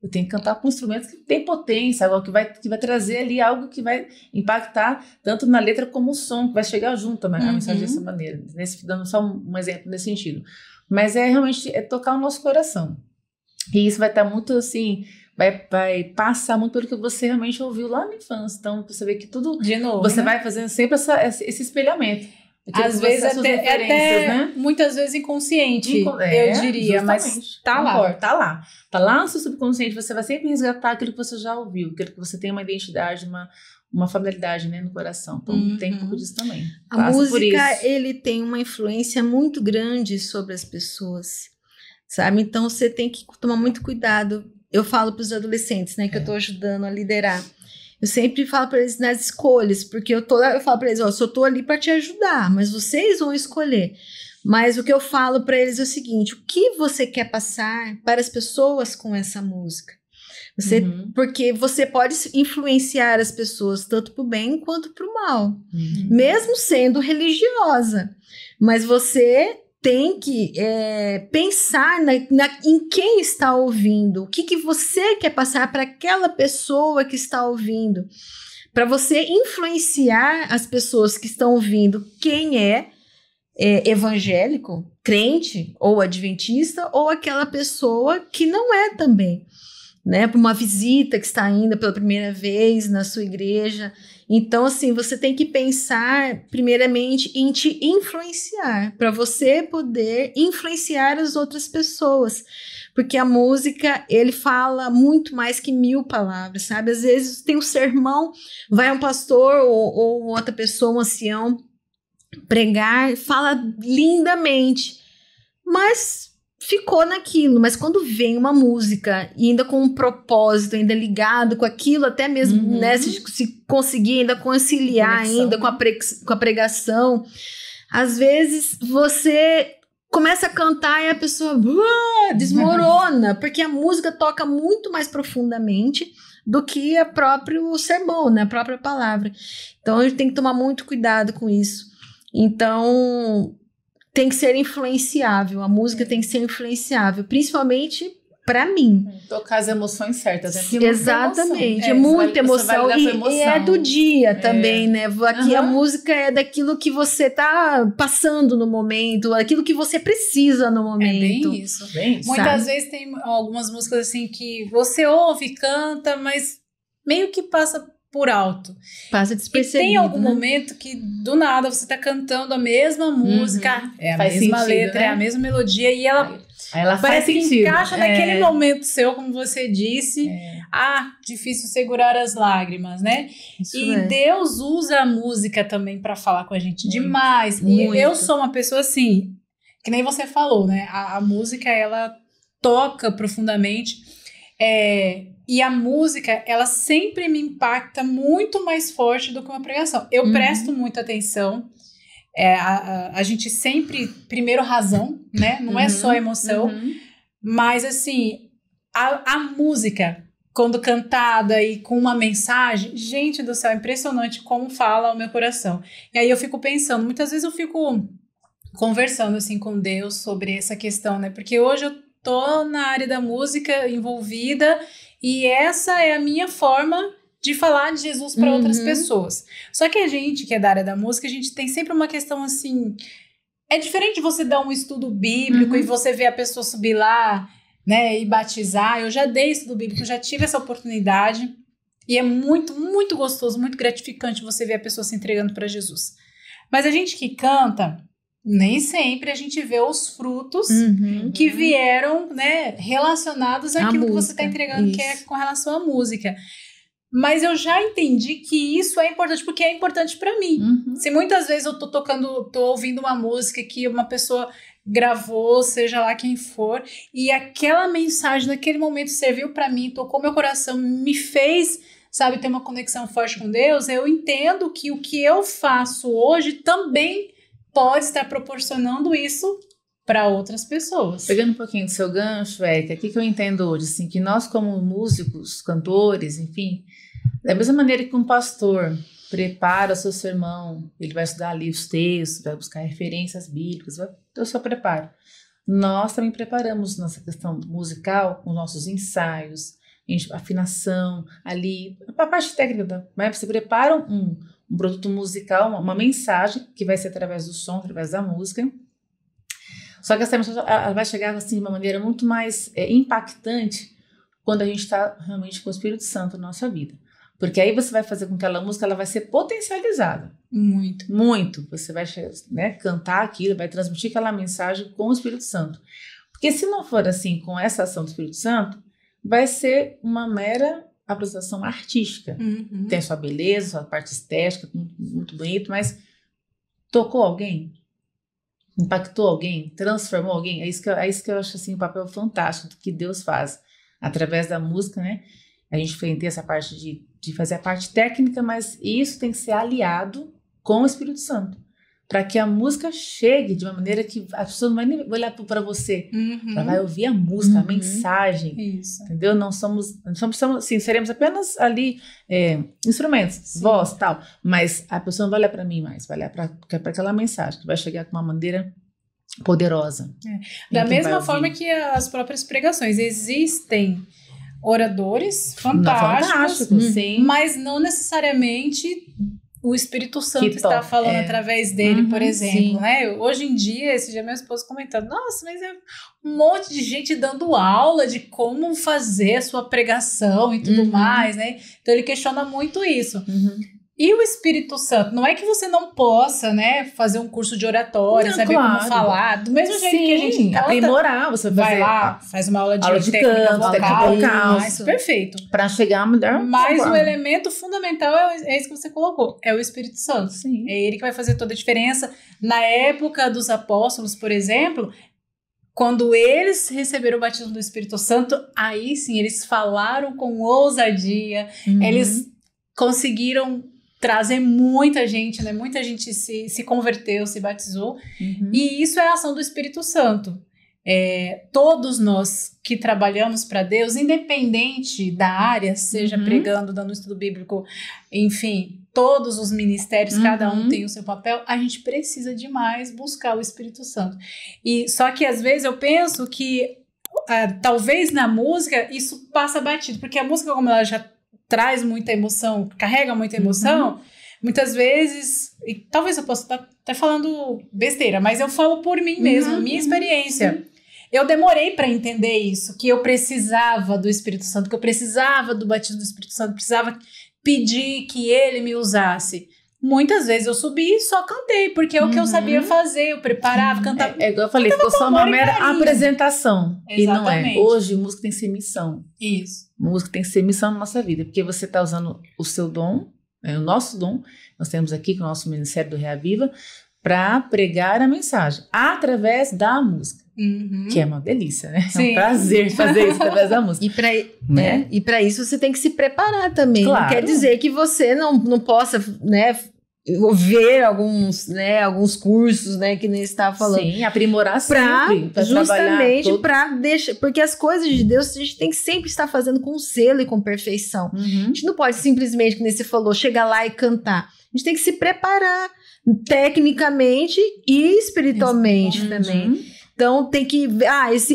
Speaker 3: eu tenho que cantar com instrumentos que tem potência, algo que vai trazer ali algo que vai impactar tanto na letra como o som, que vai chegar junto a mensagem dessa maneira. Dando só um exemplo nesse sentido. Mas realmente tocar o nosso coração. E isso vai estar muito assim, vai passar muito pelo que você realmente ouviu lá na infância. Então, você vê que tudo...
Speaker 1: De novo,
Speaker 3: você
Speaker 1: né?
Speaker 3: vai fazendo sempre esse espelhamento.
Speaker 1: Às vezes até
Speaker 3: né?
Speaker 1: muitas vezes inconsciente, eu diria, mas tá lá.
Speaker 3: Tá lá no seu subconsciente, você vai sempre resgatar aquilo que você já ouviu, aquilo que você tem uma identidade, uma familiaridade, né, no coração. Então tem um pouco disso também.
Speaker 2: A música, ele tem uma influência muito grande sobre as pessoas, sabe? Então você tem que tomar muito cuidado. Eu falo para os adolescentes, né, que eu tô ajudando a liderar. Eu sempre falo para eles nas escolhas, porque eu falo para eles, ó, eu tô ali para te ajudar, mas vocês vão escolher. Mas o que eu falo para eles é o seguinte: o que você quer passar para as pessoas com essa música? Porque você pode influenciar as pessoas tanto para o bem quanto para o mal, mesmo sendo religiosa. Mas você tem que pensar em quem está ouvindo, o que você quer passar para aquela pessoa que está ouvindo, para você influenciar as pessoas que estão ouvindo, quem é evangélico, crente ou adventista, ou aquela pessoa que não é também, né, para uma visita que está indo pela primeira vez na sua igreja. Então, assim, você tem que pensar primeiramente em te influenciar, para você poder influenciar as outras pessoas, porque a música, ele fala muito mais que 1000 palavras, sabe? Às vezes tem um sermão, vai um pastor ou outra pessoa, um ancião, pregar, fala lindamente, mas ficou naquilo. Mas quando vem uma música e ainda com um propósito, ainda ligado com aquilo, até mesmo né, se conseguir ainda conciliar conexão, ainda com a pregação, às vezes você começa a cantar e a pessoa desmorona, porque a música toca muito mais profundamente do que o próprio sermão, né, a própria palavra. Então a gente tem que tomar muito cuidado com isso. Então tem que ser influenciável, a música tem que ser influenciável, principalmente para mim.
Speaker 3: Tocar as emoções certas.
Speaker 2: Exatamente, é muita emoção, e é do dia também, né? Aqui a música é daquilo que você tá passando no momento, aquilo que você precisa no momento.
Speaker 1: É bem isso. Muitas vezes tem algumas músicas assim que você ouve, canta, mas meio que passa por alto.
Speaker 2: Passa despercebido.
Speaker 1: E tem algum momento que do nada você tá cantando a mesma música, é a mesma letra, né? É a mesma melodia, e ela parece que encaixa naquele momento seu, como você disse. Difícil segurar as lágrimas, né? Isso Deus usa a música também para falar com a gente demais. Muito. E eu sou uma pessoa assim, que nem você falou, né? A música, ela toca profundamente. E a música, ela sempre me impacta muito mais forte do que uma pregação. Eu presto muita atenção. A gente sempre, primeiro, razão, né? Não é só emoção. Mas, assim, a música, quando cantada e com uma mensagem, gente do céu, é impressionante como fala ao meu coração. E aí eu fico pensando, muitas vezes eu fico conversando, assim, com Deus sobre essa questão, né? Porque hoje eu tô na área da música envolvida, e essa é a minha forma de falar de Jesus para outras pessoas. Só que a gente que é da área da música, a gente tem sempre uma questão assim, é diferente de você dar um estudo bíblico e você ver a pessoa subir lá, né, e batizar. Eu já dei estudo bíblico, já tive essa oportunidade, e é muito, muito gostoso, muito gratificante você ver a pessoa se entregando para Jesus. Mas a gente que canta, nem sempre a gente vê os frutos que vieram, né, relacionados àquilo que você está entregando, que é com relação à música. Mas eu já entendi que isso é importante, porque é importante para mim. Se muitas vezes eu tô ouvindo uma música que uma pessoa gravou, seja lá quem for, e aquela mensagem naquele momento serviu para mim, tocou meu coração, me fez, sabe, ter uma conexão forte com Deus, eu entendo que o que eu faço hoje também pode estar proporcionando isso para outras pessoas.
Speaker 3: Pegando um pouquinho do seu gancho, Érica, o que eu entendo hoje? Assim, que nós, como músicos, cantores, enfim, da mesma maneira que um pastor prepara o seu sermão, ele vai estudar ali os textos, vai buscar referências bíblicas, vai ter o seu preparo. Nós também preparamos nossa questão musical, os nossos ensaios, afinação, ali, a parte técnica, né? Você prepara um produto musical, uma mensagem que vai ser através do som, através da música. Só que essa mensagem ela vai chegar assim, de uma maneira muito mais impactante quando a gente está realmente com o Espírito Santo na nossa vida. Porque aí você vai fazer com que aquela música ela vai ser potencializada.
Speaker 1: Muito.
Speaker 3: Muito. Você vai, né, cantar aquilo, vai transmitir aquela mensagem com o Espírito Santo. Porque se não for assim, com essa ação do Espírito Santo, vai ser uma mera apresentação artística. Tem a sua beleza, a sua parte estética, muito bonito, mas tocou alguém? Impactou alguém? Transformou alguém? É isso que eu acho assim, um papel fantástico que Deus faz. Através da música, né? A gente tem essa parte de fazer a parte técnica, mas isso tem que ser aliado com o Espírito Santo. Para que a música chegue de uma maneira que a pessoa não vai nem olhar para você. Ela vai ouvir a música, a mensagem. Isso. Entendeu? Não somos assim, seremos apenas ali instrumentos, sim, voz e tal. Mas a pessoa não vai olhar para mim mais, vai olhar para aquela mensagem que vai chegar com uma maneira poderosa.
Speaker 1: Da mesma forma que as próprias pregações. Existem oradores fantásticos,
Speaker 3: sim,
Speaker 1: mas não necessariamente o Espírito Santo está falando através dele, por exemplo, né? Hoje em dia, esse dia meu esposo comentando, nossa, mas é um monte de gente dando aula de como fazer a sua pregação e tudo mais, né? Então ele questiona muito isso. E o Espírito Santo, não é que você não possa, né, fazer um curso de oratória, saber como falar, do mesmo jeito que a gente canta,
Speaker 3: aprimorar, você
Speaker 1: vai lá, faz uma aula de técnica vocal, perfeito.
Speaker 3: Para chegar a melhor.
Speaker 1: Mas o elemento fundamental é esse que você colocou, é o Espírito Santo.
Speaker 3: Sim.
Speaker 1: É ele que vai fazer toda a diferença. Na época dos apóstolos, por exemplo, quando eles receberam o batismo do Espírito Santo, aí sim, eles falaram com ousadia, eles conseguiram trazer muita gente, né? Muita gente se converteu, se batizou. E isso é a ação do Espírito Santo. Todos nós que trabalhamos para Deus, independente da área, seja pregando, dando estudo bíblico, enfim, todos os ministérios, cada um tem o seu papel, a gente precisa demais buscar o Espírito Santo. E só que às vezes eu penso que talvez na música isso passa batido, porque a música, como ela já traz muita emoção, carrega muita emoção, muitas vezes, e talvez eu possa estar até falando besteira, mas eu falo por mim mesma, minha experiência. Eu demorei para entender isso, que eu precisava do Espírito Santo, que eu precisava do batismo do Espírito Santo, precisava pedir que ele me usasse. Muitas vezes eu subi e só cantei, porque é o que eu sabia fazer, eu preparava, cantava.
Speaker 3: Igual eu falei, ficou só uma mera apresentação.
Speaker 1: Exatamente.
Speaker 3: E não é. Hoje, música tem que ser missão.
Speaker 1: Isso.
Speaker 3: Música tem que ser missão na nossa vida, porque você está usando o seu dom, o nosso dom, nós temos aqui com o nosso Ministério do Reaviva, para pregar a mensagem, através da música. Que é uma delícia, né? Sim. É um prazer fazer isso através da música.
Speaker 2: E para isso você tem que se preparar também.
Speaker 3: Claro.
Speaker 2: Não quer dizer que você não possa, né, ver alguns cursos, né, que nem você estava falando.
Speaker 3: Sim, aprimorar sempre.
Speaker 2: Justamente para deixar... Porque as coisas de Deus a gente tem que sempre estar fazendo com zelo e com perfeição. A gente não pode simplesmente, como você falou, chegar lá e cantar. A gente tem que se preparar tecnicamente e espiritualmente também. Então tem que ver,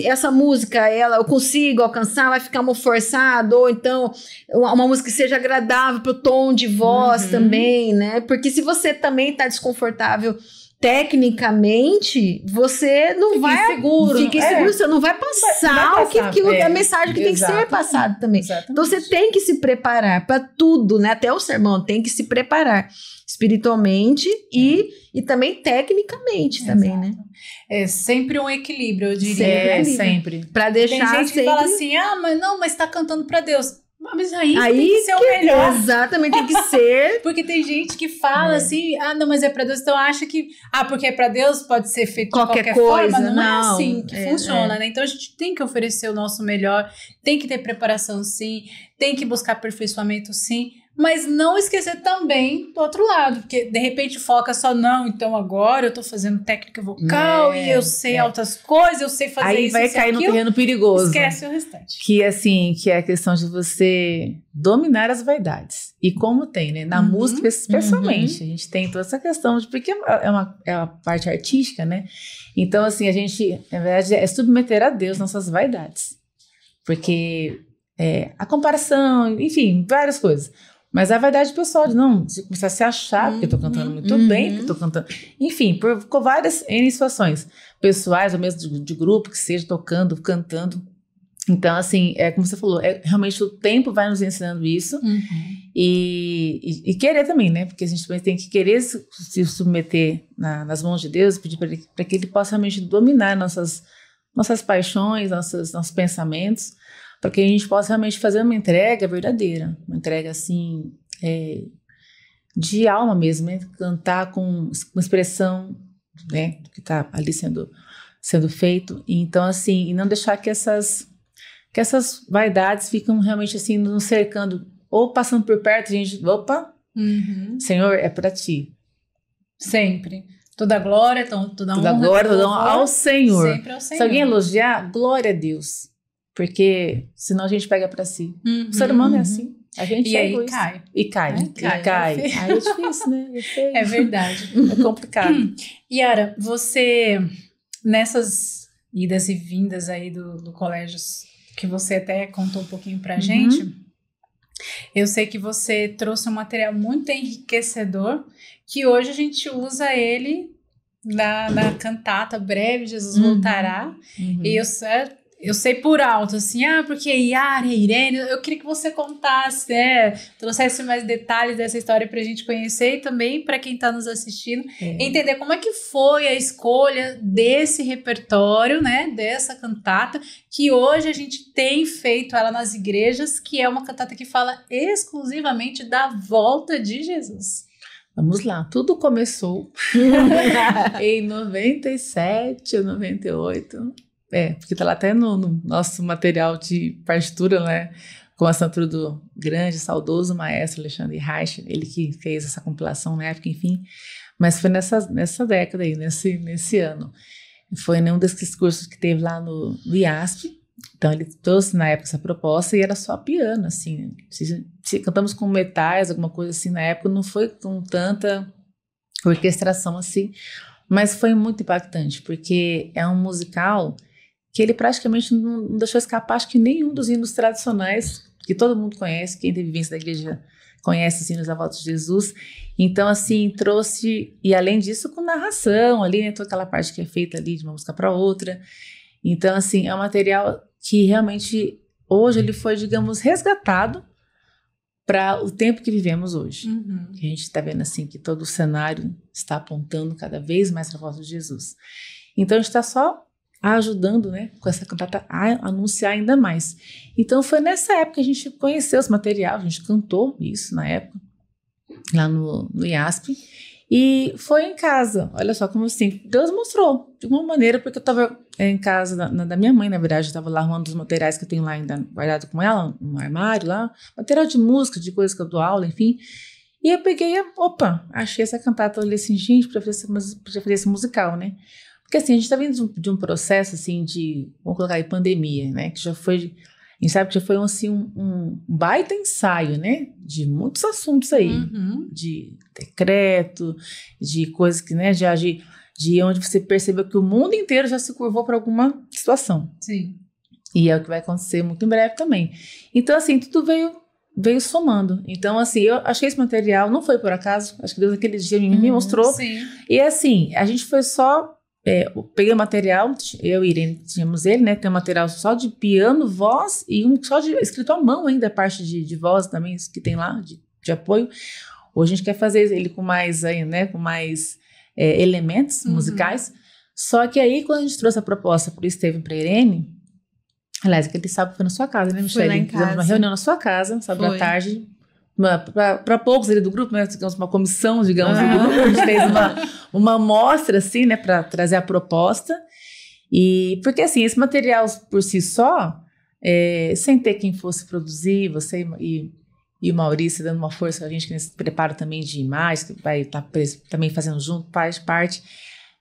Speaker 2: essa música, eu consigo alcançar, vai ficar muito forçado, ou então uma música que seja agradável pro tom de voz também, né? Porque se você também tá desconfortável tecnicamente, você não vai... Fica inseguro, você não vai passar, a mensagem que tem que ser passada também. Exatamente. Então você tem que se preparar para tudo, né? Até o sermão tem que se preparar. espiritualmente e também tecnicamente também, né?
Speaker 1: É sempre um equilíbrio, eu diria.
Speaker 3: É, sempre.
Speaker 2: Pra deixar
Speaker 1: Tem gente
Speaker 2: sempre...
Speaker 1: que fala assim, mas tá cantando pra Deus. Mas aí tem
Speaker 2: Aí
Speaker 1: que ser o melhor.
Speaker 2: Exatamente, tem que ser.
Speaker 1: Porque tem gente que fala assim, não, mas é pra Deus, então acha que, porque é pra Deus, pode ser feito
Speaker 2: Qualquer
Speaker 1: de qualquer
Speaker 2: coisa,
Speaker 1: forma. Não é
Speaker 2: não,
Speaker 1: assim que funciona, né? Então a gente tem que oferecer o nosso melhor, tem que ter preparação sim, tem que buscar aperfeiçoamento sim, mas não esquecer também do outro lado, porque de repente foca só, não, então agora eu tô fazendo técnica vocal e eu sei altas coisas, eu sei fazer
Speaker 3: aí
Speaker 1: isso,
Speaker 3: vai cair no terreno perigoso.
Speaker 1: Esquece o restante.
Speaker 3: Que assim, que é a questão de você dominar as vaidades. E como tem, né? Na música especialmente, a gente tem toda essa questão de, porque é uma parte artística, né? Então assim, a gente, na verdade, é submeter a Deus nossas vaidades. Porque a comparação, enfim, várias coisas. Mas a vaidade pessoal, de começar a se achar, porque eu tô cantando muito bem, porque eu tô cantando... Enfim, por várias N situações pessoais, ou mesmo de grupo, que seja tocando, cantando. Então, assim, como você falou, realmente o tempo vai nos ensinando isso. E querer também, né? Porque a gente também tem que querer se submeter nas mãos de Deus, pedir para que Ele possa realmente dominar nossas paixões, nossos pensamentos, para que a gente possa realmente fazer uma entrega verdadeira, uma entrega assim, de alma mesmo, né? Cantar com expressão, né? Do que está ali sendo feito. E, então, assim, e não deixar que essas vaidades ficam realmente assim nos cercando, ou passando por perto, a gente, opa, Senhor, é para ti.
Speaker 1: Sempre. Toda glória, toda honra,
Speaker 3: toda honra ao Senhor.
Speaker 1: Sempre ao Senhor.
Speaker 3: Se alguém elogiar, glória a Deus. Porque senão a gente pega para si. O ser humano é assim. A gente
Speaker 1: e
Speaker 3: é
Speaker 1: aí
Speaker 3: egoísta.
Speaker 1: cai.
Speaker 3: E cai. Aí é difícil, né?
Speaker 1: É verdade.
Speaker 3: É complicado.
Speaker 1: Yara, você, nessas idas e vindas aí do colégio, que você até contou um pouquinho pra gente, eu sei que você trouxe um material muito enriquecedor, que hoje a gente usa ele na cantata Breve Jesus Voltará. E eu sei por alto, assim, porque Yara e Irene, eu queria que você contasse, trouxesse mais detalhes dessa história pra gente conhecer e também para quem tá nos assistindo, entender como é que foi a escolha desse repertório, né, dessa cantata, que hoje a gente tem feito ela nas igrejas, que é uma cantata que fala exclusivamente da volta de Jesus.
Speaker 3: Vamos lá, tudo começou em 97 ou 98, porque tá lá até no nosso material de partitura, né, com a assinatura do grande, saudoso maestro Alexandre Reich, ele que fez essa compilação na época, enfim, mas foi nessa década aí, nesse ano. Foi num desses cursos que teve lá no IASP, então ele trouxe na época essa proposta e era só piano, assim, se cantamos com metais, alguma coisa assim na época, não foi com tanta orquestração assim, mas foi muito impactante, porque é um musical que ele praticamente não deixou escapar, acho que nenhum dos hinos tradicionais, que todo mundo conhece, quem teve vivência da igreja conhece os hinos da volta de Jesus. Então, assim, trouxe, e além disso, com narração ali, né, toda aquela parte que é feita ali de uma música para outra. Então, assim, é um material que realmente, hoje, ele foi, digamos, resgatado para o tempo que vivemos hoje. A gente está vendo, assim, que todo o cenário está apontando cada vez mais para a volta de Jesus. Então, a gente está só ajudando, né, com essa cantata a anunciar ainda mais. Então foi nessa época que a gente conheceu esse material, a gente cantou isso na época, lá no IASP, e foi em casa. Olha só como assim, Deus mostrou de uma maneira, porque eu estava em casa da minha mãe, na verdade, eu estava lá arrumando os materiais que eu tenho lá ainda guardado com ela, no armário lá, material de música, de coisas que eu dou aula, enfim. E eu peguei, achei essa cantata, falei assim, gente, para fazer esse musical, né? Porque assim, a gente está vindo de um processo assim vamos colocar aí, pandemia, né? Que já foi, a gente sabe que já foi um baita ensaio, né? De muitos assuntos aí, de decreto, de coisas que, né? De onde você percebeu que o mundo inteiro já se curvou para alguma situação.
Speaker 1: Sim.
Speaker 3: E é o que vai acontecer muito em breve também. Então, assim, tudo veio somando. Então, assim, eu achei esse material, não foi por acaso, acho que Deus naquele dia me mostrou.
Speaker 1: Sim.
Speaker 3: E assim, a gente foi só... peguei o material, eu e Irene tínhamos ele, né? Tem um material só de piano, voz e um só de escrito à mão ainda, a parte de voz também que tem lá, de apoio. Hoje a gente quer fazer ele com mais, né, com mais elementos musicais. Só que aí, quando a gente trouxe a proposta pro Estevam e pra Irene, aliás, aquele sábado foi na sua casa, né, Michele?
Speaker 2: Foi lá em
Speaker 3: Fizemos uma
Speaker 2: casa.
Speaker 3: reunião na sua casa, sábado à tarde. Para poucos ali do grupo, né? Digamos, uma comissão, digamos, do grupo. A gente fez uma amostra, assim, né? Para trazer a proposta. E porque, assim, esse material por si só, sem ter quem fosse produzir, você e o Maurício dando uma força a gente nesse preparo também de imagens, que vai estar também fazendo junto, faz parte.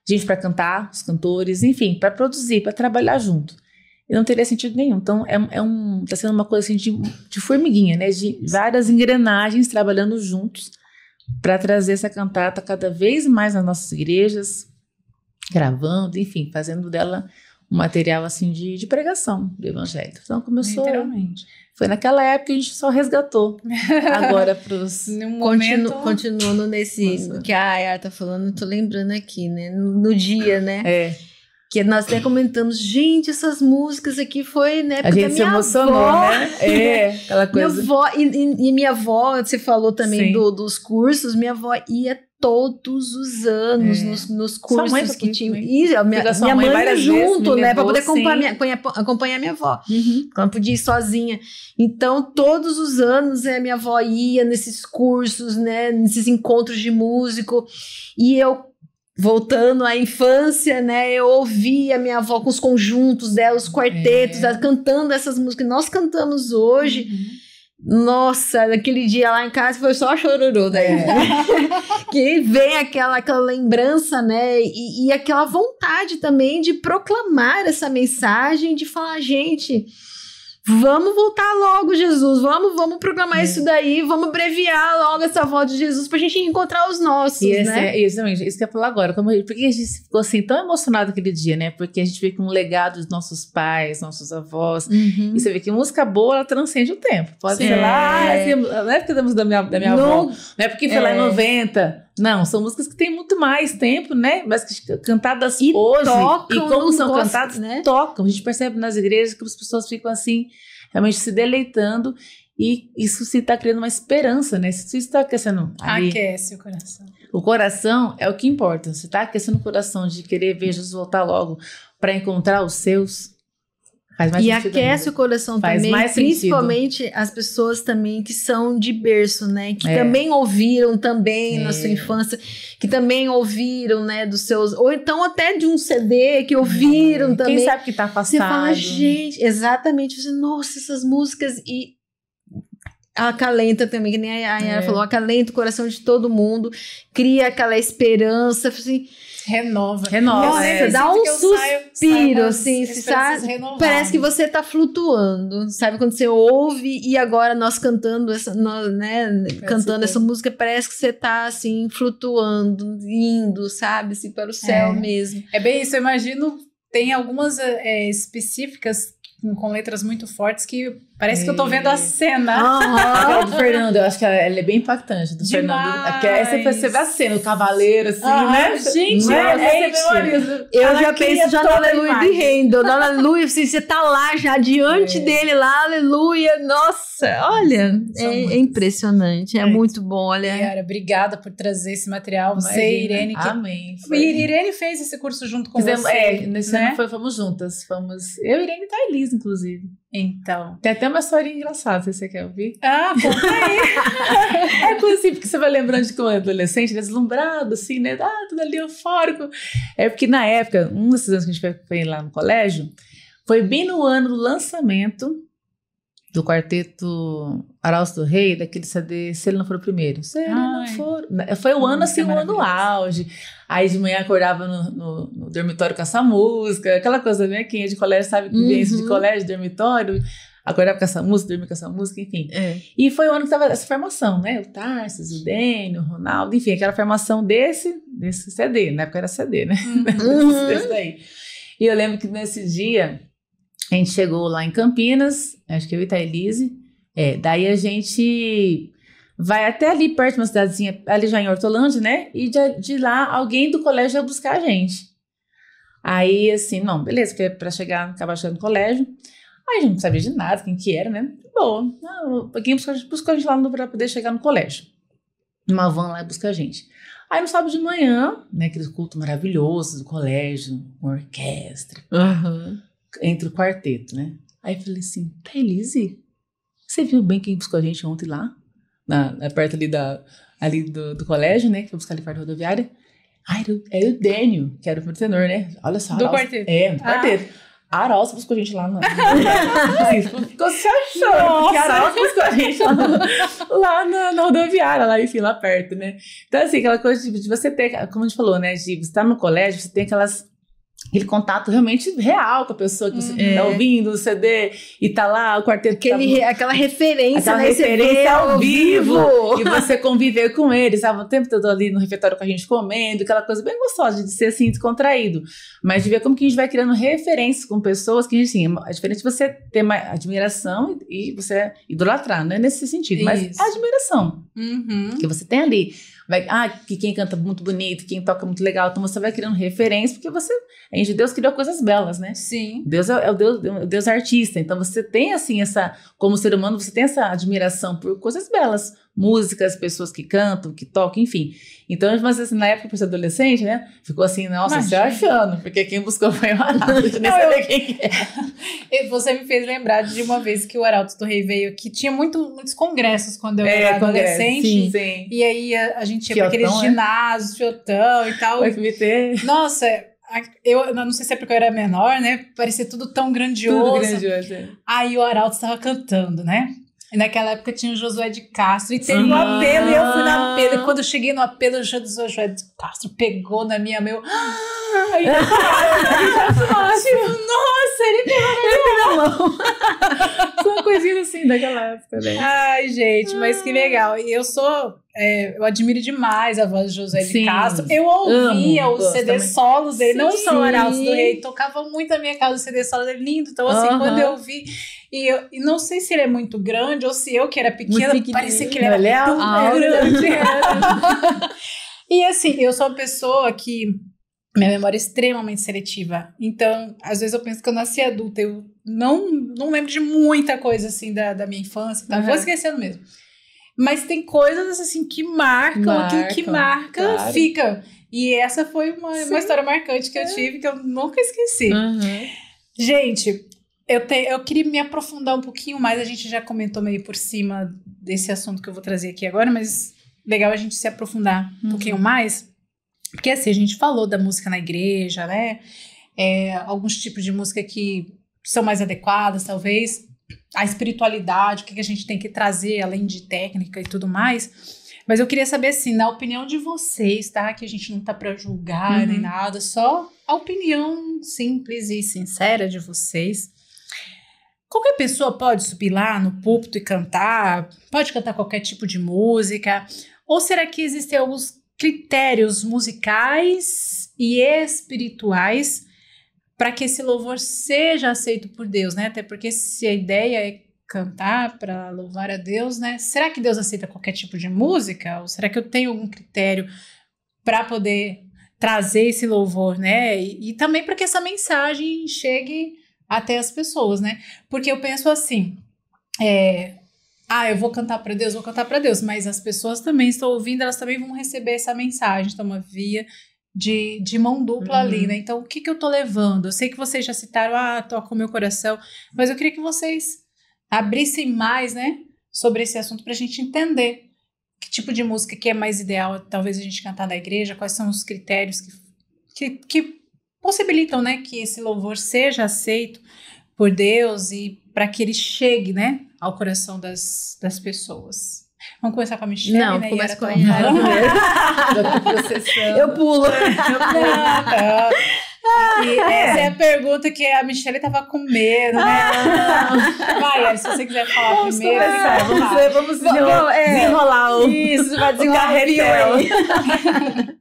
Speaker 3: Gente para cantar, os cantores, enfim, para produzir, para trabalhar junto. E não teria sentido nenhum. Então, tá sendo uma coisa assim de formiguinha, né? De várias engrenagens trabalhando juntos para trazer essa cantata cada vez mais nas nossas igrejas, gravando, enfim, fazendo dela um material assim de pregação do evangelho. Então, começou...
Speaker 1: Literalmente.
Speaker 3: Foi naquela época que a gente só resgatou. Agora pros...
Speaker 2: Continuando nesse... que a Ayara tá falando, eu tô lembrando aqui, né? No dia, né? Que nós até comentamos, gente, essas músicas aqui foi, né?
Speaker 3: A gente se emocionou,
Speaker 2: avó,
Speaker 3: né? Aquela coisa.
Speaker 2: Minha avó, e minha avó, você falou também dos cursos, minha avó ia todos os anos nos cursos que tinha. E minha mãe ia junto, né? Pra poder acompanhar minha avó. Ela não podia ir sozinha. Então, todos os anos, minha avó ia nesses cursos, né? Nesses encontros de músico. E eu, voltando à infância, né, eu ouvia a minha avó com os conjuntos dela, os quartetos, ela cantando essas músicas que nós cantamos hoje. Nossa, naquele dia lá em casa foi só chororô daí. Que vem aquela lembrança, né, e aquela vontade também de proclamar essa mensagem, de falar, gente... Vamos voltar logo, Jesus. Vamos proclamar isso daí. Vamos abreviar logo essa volta de Jesus pra gente encontrar os nossos, né?
Speaker 3: Exatamente. Isso que eu ia falar agora. Por que a gente ficou assim tão emocionado aquele dia, né? Porque a gente vê que um legado dos nossos pais, nossos avós. E você vê que música boa, ela transcende o tempo. Pode ser lá, não é porque damos da minha avó. Não é porque foi lá em 90. Não, são músicas que têm muito mais tempo, né? Mas que cantadas hoje. E como são cantadas, né? Tocam. A gente percebe nas igrejas que as pessoas ficam assim, realmente se deleitando. E isso se está criando uma esperança, né? Se está aquecendo ali,
Speaker 1: aquece o coração.
Speaker 3: O coração é o que importa. Você está aquecendo o coração de querer ver Jesus voltar logo para encontrar os seus. Faz mais sentido
Speaker 2: aquece
Speaker 3: ainda.
Speaker 2: O coração
Speaker 3: Faz
Speaker 2: também,
Speaker 3: mais
Speaker 2: principalmente sentido. As pessoas também que são de berço, né? Que também ouviram também na sua infância, que também ouviram, né, dos seus... Ou então até de um CD que ouviram também.
Speaker 3: Quem sabe que tá afastado.
Speaker 2: Você fala, gente, exatamente. Você, nossa, essas músicas e... acalenta também, que nem a Ayara falou, acalenta o coração de todo mundo, cria aquela esperança, assim...
Speaker 1: Renova.
Speaker 2: Nossa, dá um suspiro, assim, sabe? Parece que você tá flutuando, sabe? Quando você ouve e agora nós cantando essa música, parece que você tá, assim, flutuando, indo, sabe? Assim, para o céu mesmo.
Speaker 1: É bem isso, eu imagino, tem algumas específicas com letras muito fortes que parece que eu tô vendo a cena.
Speaker 3: Aquela do Fernando, eu acho que ela é bem impactante. Do Fernando. Você vê a cena, o cavaleiro, assim, né?
Speaker 1: Gente,
Speaker 2: eu já penso já no Aleluia de Handel. No Aleluia, assim, você tá lá já diante dele lá, aleluia. Nossa, olha, é impressionante, é muito bom, olha.
Speaker 1: Yara, obrigada por trazer esse material. Você e Irene.
Speaker 3: Amém.
Speaker 1: Irene fez esse curso junto com você.
Speaker 3: Nesse ano fomos juntas. Eu, Irene e Thaís, inclusive.
Speaker 1: Então.
Speaker 3: Tem até uma história engraçada, se você quer ouvir.
Speaker 1: Conta aí.
Speaker 3: É coisa assim, porque você vai lembrando de como é adolescente, deslumbrado, assim, né? Tudo ali eufórico. É porque na época, um desses anos que a gente foi lá no colégio, foi bem no ano do lançamento do quarteto Arautos do Rei, daquele CD Se Ele Não For o Primeiro. Se Ele Não For... Foi o ano, assim, o ano auge. Aí de manhã acordava no dormitório com essa música, aquela coisa, né? Quem é de colégio sabe que vem isso de colégio, dormitório, acordava com essa música, dormia com essa música, enfim. E foi o ano que tava essa formação, né? O Tarsis, o Dênio, o Ronaldo, enfim, aquela formação desse CD, na época era CD, né? Desse daí. E eu lembro que nesse dia, a gente chegou lá em Campinas, acho que eu e Thailise, daí a gente... vai até ali perto de uma cidadezinha, ali já em Hortolândia, né? E de lá, alguém do colégio ia buscar a gente. Aí, assim, não, beleza, porque pra acabar chegando no colégio. Aí a gente não sabia de nada, quem que era, né? Boa. Alguém buscou a gente lá pra poder chegar no colégio. numa van lá e busca a gente. Aí no sábado de manhã, né, aquele culto maravilhoso do colégio, com orquestra, entre o quarteto, né? Aí eu falei assim, Thailise, você viu bem quem buscou a gente ontem lá? Perto ali do colégio, né? Que foi buscar ali perto da rodoviária. Era o Dênio, que era o tenor, né? Olha só.
Speaker 1: Do quarteto.
Speaker 3: Do quarteto. A Aralça buscou a gente lá assim, ficou se achando, porque a Aralça buscou a gente lá na rodoviária, lá, enfim, lá perto, né? Então, assim, aquela coisa de você ter, como a gente falou, né? De você estar no colégio, você tem aquele contato realmente real com a pessoa que você tá ouvindo o CD e tá lá, o quarteto.
Speaker 2: Aquela referência,
Speaker 3: aquela
Speaker 2: né?
Speaker 3: referência ao vivo. E você conviver com eles, sabe? O tempo todo ali no refeitório com a gente comendo, aquela coisa bem gostosa de ser assim, descontraído. Mas de ver como que a gente vai criando referências com pessoas que, assim, é diferente de você ter uma admiração e você idolatrar, não é nesse sentido, mas é admiração que você tem ali. Que quem canta muito bonito, quem toca muito legal, então você vai criando referência, porque Deus criou coisas belas, né?
Speaker 1: Sim.
Speaker 3: Deus é o Deus artista, então você tem assim como ser humano, você tem essa admiração por coisas belas, músicas, pessoas que cantam, que tocam, enfim. Então, mas assim, na época, por ser adolescente, né, ficou assim, nossa, se achando, porque quem buscou foi o Arauto, nem sabia quem é.
Speaker 1: Você me fez lembrar de uma vez que o Arauto do Rei veio aqui, tinha muitos congressos quando eu era adolescente,
Speaker 3: sim.
Speaker 1: E aí a gente ia para aqueles ginásios, Fiotão e tal.
Speaker 3: O FBT.
Speaker 1: Nossa, eu não sei se é porque eu era menor, né, parecia tudo tão grandioso.
Speaker 3: Tudo grandioso.
Speaker 1: Aí o Arauto estava cantando, né? E naquela época tinha o Josué de Castro. E teve um apelo, e eu fui no apelo. E quando eu cheguei no apelo, o Josué de Castro pegou na minha mão. Nossa, ele pegou na minha mão.
Speaker 3: Foi uma coisinha assim daquela época, né?
Speaker 1: Ai, gente, mas que legal. E eu admiro demais a voz de Josué de Castro. Eu ouvia os CD solos dele, não só o Arauto do Rei. Tocava muito na minha casa o CD solo dele, lindo. Então, assim, quando eu vi... E não sei se ele é muito grande ou se eu, que era pequena, parecia que ele era muito grande. E assim, eu sou uma pessoa que... Minha memória é extremamente seletiva. Então, às vezes eu penso que eu nasci adulta. Eu não lembro de muita coisa, assim, da minha infância. Então, vou esquecendo mesmo. Mas tem coisas, assim, que marcam. Aquilo que marca, claro. Fica. E essa foi uma história marcante que eu tive, que eu nunca esqueci. Gente... Eu queria me aprofundar um pouquinho mais, a gente já comentou meio por cima desse assunto que eu vou trazer aqui agora, mas legal a gente se aprofundar um pouquinho mais, porque assim, a gente falou da música na igreja, né, alguns tipos de música que são mais adequadas, talvez, a espiritualidade, o que a gente tem que trazer, além de técnica e tudo mais, mas eu queria saber, assim, na opinião de vocês, tá, que a gente não tá pra julgar nem nada, só a opinião simples e sincera de vocês. Qualquer pessoa pode subir lá no púlpito e cantar, pode cantar qualquer tipo de música, ou será que existem alguns critérios musicais e espirituais para que esse louvor seja aceito por Deus, né? Até porque se a ideia é cantar para louvar a Deus, né? Será que Deus aceita qualquer tipo de música? Ou será que eu tenho algum critério para poder trazer esse louvor, né? E também para que essa mensagem chegue até as pessoas, né? Porque eu penso assim, eu vou cantar para Deus, mas as pessoas também estão ouvindo, elas também vão receber essa mensagem, então uma via de mão dupla ali, né? Então, o que eu tô levando? Eu sei que vocês já citaram, toca o meu coração, mas eu queria que vocês abrissem mais, né, sobre esse assunto pra gente entender que tipo de música que é mais ideal, talvez a gente cantar na igreja, quais são os critérios que possibilitam, né, que esse louvor seja aceito por Deus e para que ele chegue, né, ao coração das pessoas. Vamos começar com a Michelle,
Speaker 2: não,
Speaker 1: né?
Speaker 2: Começa com a Yara. Eu pulo.
Speaker 1: E essa é a pergunta que a Michelle tava com medo, né? Vai, Yara, se você quiser falar primeiro.
Speaker 3: Vamos desenrolar
Speaker 2: Isso, vai desenrolar o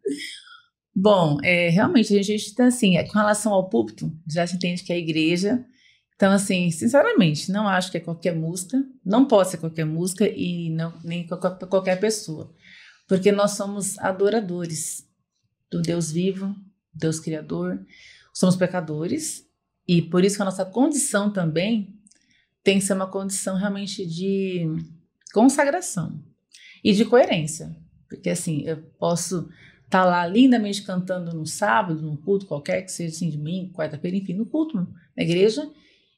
Speaker 3: Bom, realmente, a gente tem assim, com relação ao púlpito, já se entende que é a igreja. Então, assim, sinceramente, não acho que é qualquer música, não pode ser qualquer música e nem qualquer pessoa. Porque nós somos adoradores do Deus vivo, Deus criador, somos pecadores e por isso que a nossa condição também tem que ser uma condição realmente de consagração e de coerência. Porque assim, eu posso estar lá lindamente cantando no sábado, num culto qualquer, que seja assim, domingo, quarta-feira, enfim, no culto, na igreja,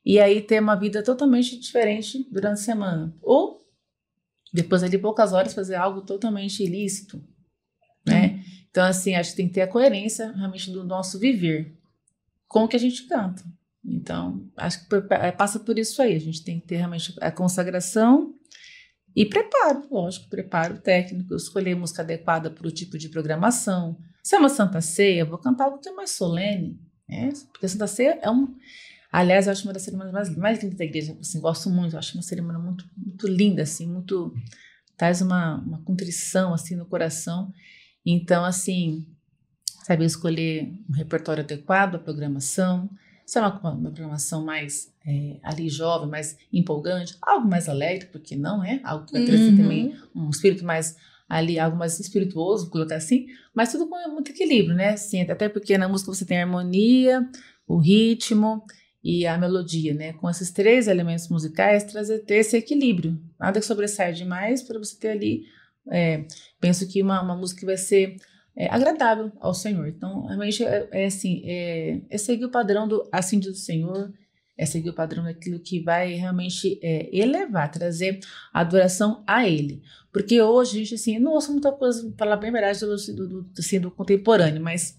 Speaker 3: e aí ter uma vida totalmente diferente durante a semana. Ou, depois ali, poucas horas, fazer algo totalmente ilícito, né? Então, assim, acho que tem que ter a coerência realmente do nosso viver com o que a gente canta. Então, acho que passa por isso aí. A gente tem que ter realmente a consagração e preparo, lógico, preparo técnico, escolher música adequada para o tipo de programação. Se é uma Santa Ceia, eu vou cantar algo que é mais solene, né? Porque a Santa Ceia é um... Aliás, eu acho uma das cerimônias mais lindas da igreja, assim, gosto muito, eu acho uma cerimônia muito, muito linda, assim, muito... traz uma contrição, assim, no coração. Então, assim, saber escolher um repertório adequado, a programação, se é uma programação mais ali jovem, mais empolgante, algo mais alegre, porque não é, algo que vai trazer também um espírito mais ali, algo mais espirituoso, vou colocar assim, mas tudo com muito equilíbrio, né? Assim, até porque na música você tem a harmonia, o ritmo e a melodia, né? Com esses 3 elementos musicais, ter esse equilíbrio, nada que sobressaia demais para você ter ali, penso que uma música que vai ser agradável ao Senhor. Então, realmente assim, seguir o padrão do assim diz o Senhor, seguir o padrão daquilo que vai realmente elevar, trazer a adoração a Ele. Porque hoje a gente, assim, não ouço muita coisa, para falar bem a verdade, do contemporâneo, mas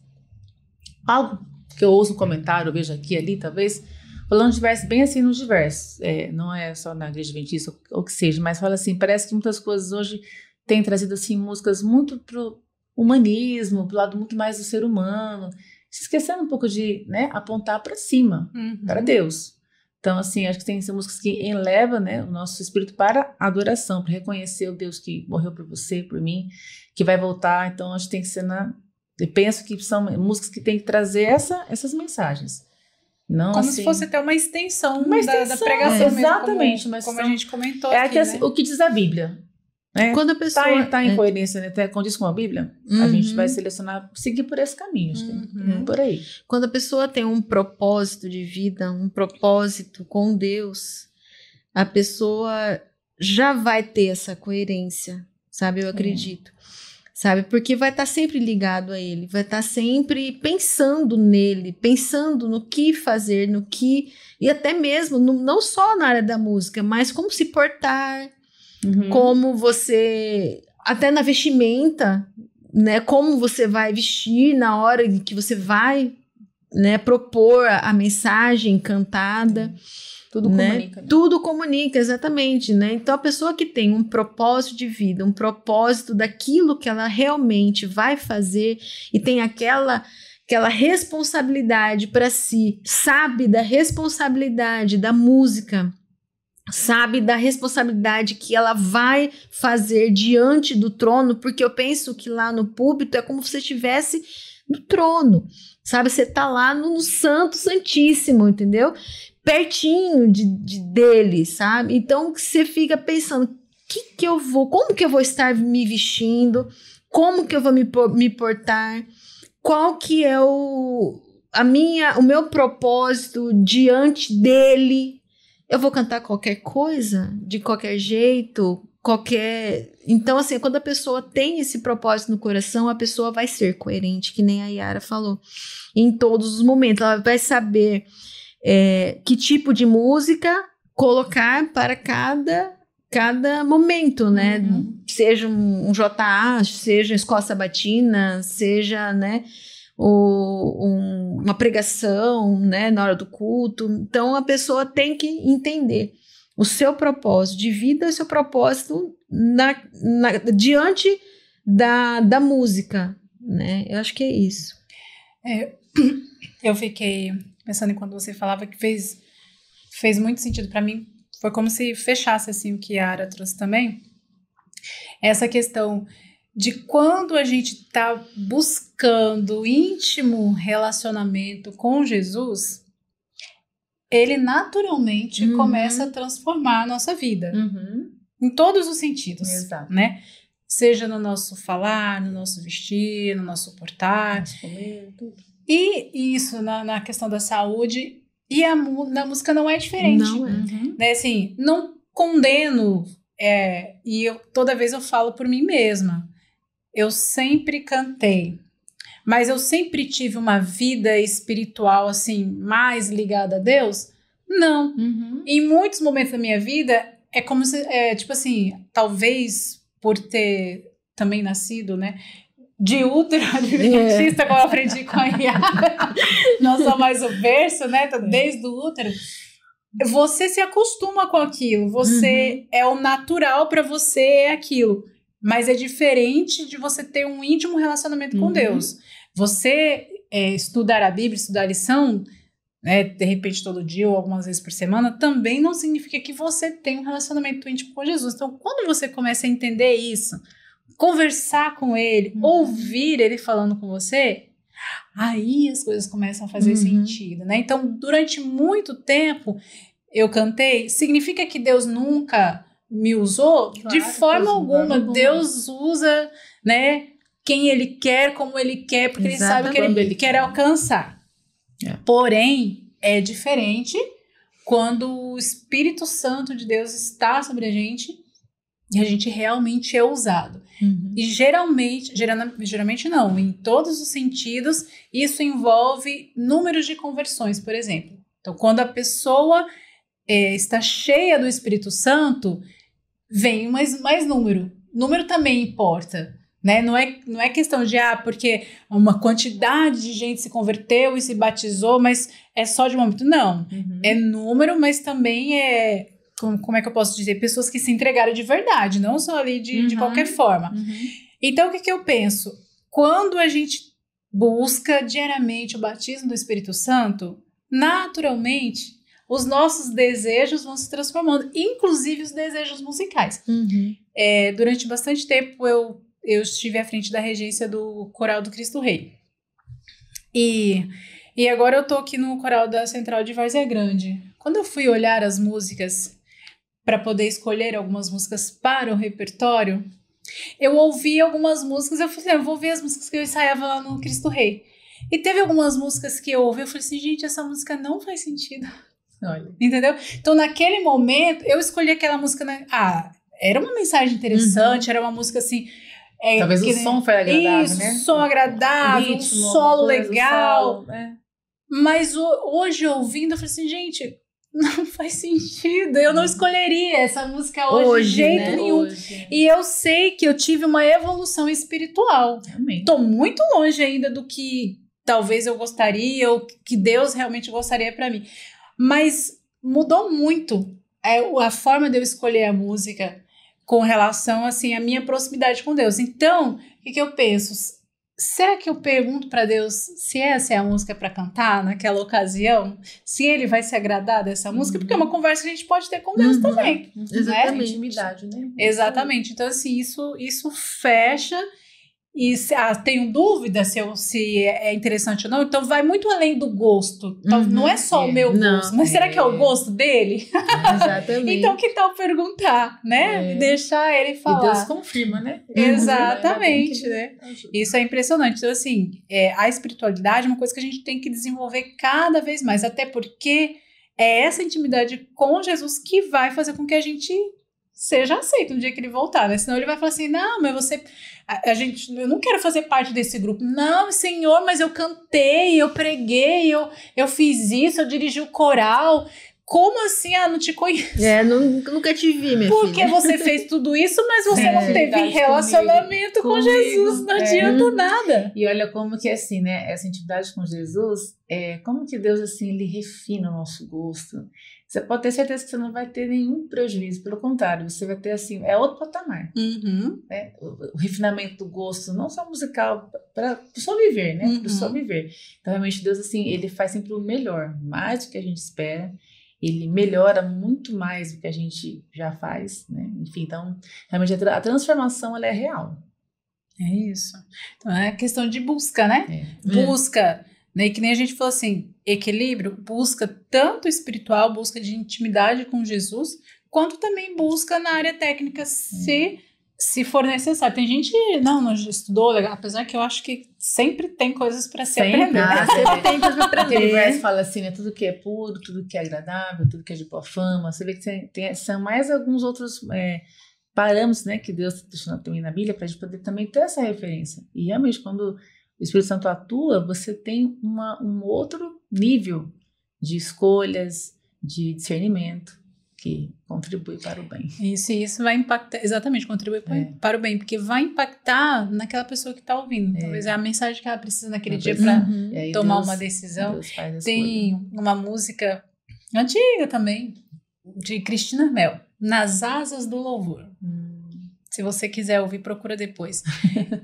Speaker 3: algo que eu ouço no comentário, eu vejo aqui e ali, talvez, falando diversos, bem assim nos diversos, não é só na igreja adventista ou que seja, mas fala assim, parece que muitas coisas hoje têm trazido assim músicas muito pro humanismo, pro lado muito mais do ser humano, se esquecendo um pouco de, né, apontar para cima, para Deus. Então, assim, acho que tem que ser músicas que elevam, né, o nosso espírito para a adoração, para reconhecer o Deus que morreu por você, por mim, que vai voltar. Então, acho que tem que ser eu penso que são músicas que têm que trazer essas mensagens. Não,
Speaker 1: como
Speaker 3: assim,
Speaker 1: se fosse até uma extensão da pregação
Speaker 3: exatamente,
Speaker 1: mesmo, como a gente comentou aqui, né?
Speaker 3: O que diz a Bíblia.
Speaker 2: Quando a pessoa
Speaker 3: tá em coerência, né? Tá condiz com a Bíblia, a gente vai selecionar, seguir por esse caminho, acho que por aí.
Speaker 2: Quando a pessoa tem um propósito de vida, um propósito com Deus, a pessoa já vai ter essa coerência, sabe? Eu acredito. Sabe? Porque vai estar sempre ligado a Ele, vai estar sempre pensando nele, pensando no que fazer, no que... E até mesmo, não só na área da música, mas como se portar, como você... Até na vestimenta, né? Como você vai vestir na hora em que você vai, né, propor a mensagem cantada.
Speaker 3: Tudo comunica. Né?
Speaker 2: Tudo comunica, exatamente, né? Então, a pessoa que tem um propósito de vida, um propósito daquilo que ela realmente vai fazer e tem aquela responsabilidade para si, sabe da responsabilidade da música, sabe da responsabilidade que ela vai fazer diante do trono, porque eu penso que lá no púlpito é como se você estivesse no trono, sabe? Você tá lá no Santo Santíssimo, entendeu? Pertinho dele, sabe? Então você fica pensando, como que eu vou estar me vestindo? Como que eu vou me portar? Qual que é o meu propósito diante dele? Eu vou cantar qualquer coisa, de qualquer jeito, Então, assim, quando a pessoa tem esse propósito no coração, a pessoa vai ser coerente, que nem a Yara falou, em todos os momentos. Ela vai saber que tipo de música colocar para cada momento, né? Seja um JA, seja escola sabatina, seja, né, uma pregação, né, na hora do culto. Então, a pessoa tem que entender o seu propósito de vida, o seu propósito diante da música, né? Eu acho que é isso.
Speaker 1: Eu fiquei pensando em quando você falava que fez muito sentido para mim. Foi como se fechasse assim o que a Yara trouxe também. Essa questão de quando a gente está buscando íntimo relacionamento com Jesus, ele naturalmente começa a transformar a nossa vida. Em todos os sentidos.
Speaker 3: Exato.
Speaker 1: Né? Seja no nosso falar, no nosso vestir, no nosso portar.
Speaker 3: Nosso comer, tudo.
Speaker 1: E isso na questão da saúde, e na música não é diferente.
Speaker 2: Não é.
Speaker 1: Né? Assim, não condeno, e toda vez eu falo por mim mesma. eu sempre cantei, mas eu sempre tive uma vida espiritual, assim, mais ligada a Deus? Não. Em muitos momentos da minha vida, é como se, tipo assim, talvez por ter também nascido, né, de útero adventista, como eu aprendi com a Yara, não só mais o berço, né, desde o útero, você se acostuma com aquilo, você é o natural para você, é aquilo, mas é diferente de você ter um íntimo relacionamento com Deus. Você estudar a Bíblia, estudar a lição, né, de repente todo dia ou algumas vezes por semana, também não significa que você tem um relacionamento íntimo com Jesus. Então, quando você começa a entender isso, conversar com ele, ouvir ele falando com você, aí as coisas começam a fazer sentido, né? Então, durante muito tempo, eu cantei. Significa que Deus nunca me usou? Claro, de forma alguma. Deus usa, né, quem ele quer, como ele quer, porque ele sabe o que ele quer alcançar. Porém, é diferente quando o Espírito Santo de Deus está sobre a gente e a gente realmente é usado. E geralmente não, em todos os sentidos, isso envolve números de conversões, por exemplo. Então, quando a pessoa está cheia do Espírito Santo, vem mais número. Número também importa, né? Não é questão de, porque uma quantidade de gente se converteu e se batizou, mas é só de momento. Não, é número, mas também é... Como é que eu posso dizer? Pessoas que se entregaram de verdade, não só ali de qualquer forma. Então, o que eu penso? Quando a gente busca diariamente o batismo do Espírito Santo, naturalmente, os nossos desejos vão se transformando, inclusive os desejos musicais. Durante bastante tempo, eu estive à frente da regência do Coral do Cristo Rei. E agora eu tô aqui no Coral da Central de Várzea Grande. Quando eu fui olhar as músicas, para poder escolher algumas músicas para o repertório, eu ouvi algumas músicas, eu falei, eu vou ver as músicas que eu ensaiava lá no Cristo Rei. E teve algumas músicas que eu ouvi, eu falei assim, gente, essa música não faz sentido. Olha. Entendeu? Então, naquele momento, eu escolhi aquela música, era uma mensagem interessante, era uma música assim...
Speaker 3: Talvez o som foi agradável, né?
Speaker 1: Som agradável, ritmo, um solo legal. Mas hoje, ouvindo, eu falei assim, gente... Não faz sentido, eu não escolheria essa música hoje de jeito nenhum. Hoje. E eu sei que eu tive uma evolução espiritual. Amém. Tô muito longe ainda do que talvez eu gostaria ou que Deus realmente gostaria para mim. Mas mudou muito a forma de eu escolher a música com relação assim, à minha proximidade com Deus. Então, o que eu penso? Será que eu pergunto para Deus se essa é a música para cantar naquela ocasião? Se ele vai se agradar dessa música? Porque é uma conversa que a gente pode ter com Deus também.
Speaker 3: Exatamente. Né? Intimidade, né?
Speaker 1: Exatamente. Então, assim, isso fecha. E tenho dúvida se é interessante ou não. Então, vai muito além do gosto. Então, não é só o meu gosto. Mas será que é o gosto dele?
Speaker 2: Exatamente.
Speaker 1: Então, que tal perguntar, né? Deixar ele falar.
Speaker 3: E Deus confirma, né?
Speaker 1: Exatamente, né? Isso é impressionante. Então, assim, a espiritualidade é uma coisa que a gente tem que desenvolver cada vez mais. Até porque é essa intimidade com Jesus que vai fazer com que a gente seja aceito no dia que ele voltar, né? Senão ele vai falar assim, não, mas você... eu não quero fazer parte desse grupo. Não, Senhor, mas eu cantei, eu preguei, eu fiz isso, eu dirigi o coral. Como assim? Não te conheço.
Speaker 2: Nunca te vi, minha filha.
Speaker 1: Porque você fez tudo isso, mas você não teve relacionamento com Jesus. Não adianta nada.
Speaker 3: E olha como que é assim, né? Essa intimidade com Jesus, como que Deus, assim, ele refina o nosso gosto. Você pode ter certeza que você não vai ter nenhum prejuízo. Pelo contrário, você vai ter, assim, outro patamar. Né? O refinamento do gosto, não só musical, para só viver, né? Para só viver. Então, realmente, Deus, assim, ele faz sempre o melhor. Mais do que a gente espera. Ele melhora muito mais do que a gente já faz, né? Enfim, então, realmente a transformação, ela é real.
Speaker 1: É isso. Então, é questão de busca, né? Busca, né? E que nem a gente falou assim, equilíbrio, busca tanto espiritual, busca de intimidade com Jesus, quanto também busca na área técnica, se for necessário. Tem gente que não estudou legal, apesar que eu acho que sempre tem coisas para se aprender.
Speaker 2: Sempre tem coisas para aprender.
Speaker 3: Aquele verso fala assim, né? Tudo que é puro, tudo que é agradável, tudo que é de boa fama. Você vê que são mais alguns outros parâmetros, né, que Deus deixou também na Bíblia para a gente poder também ter essa referência. E realmente, quando o Espírito Santo atua, você tem um outro nível de escolhas, de discernimento, que contribui para o bem.
Speaker 1: Isso vai impactar, exatamente, contribui para o bem, porque vai impactar naquela pessoa que está ouvindo. Talvez é a mensagem que ela precisa naquele dia para tomar uma decisão. Tem uma música antiga também, de Cristina Mel, Nas Asas do Louvor. Se você quiser ouvir, procura depois.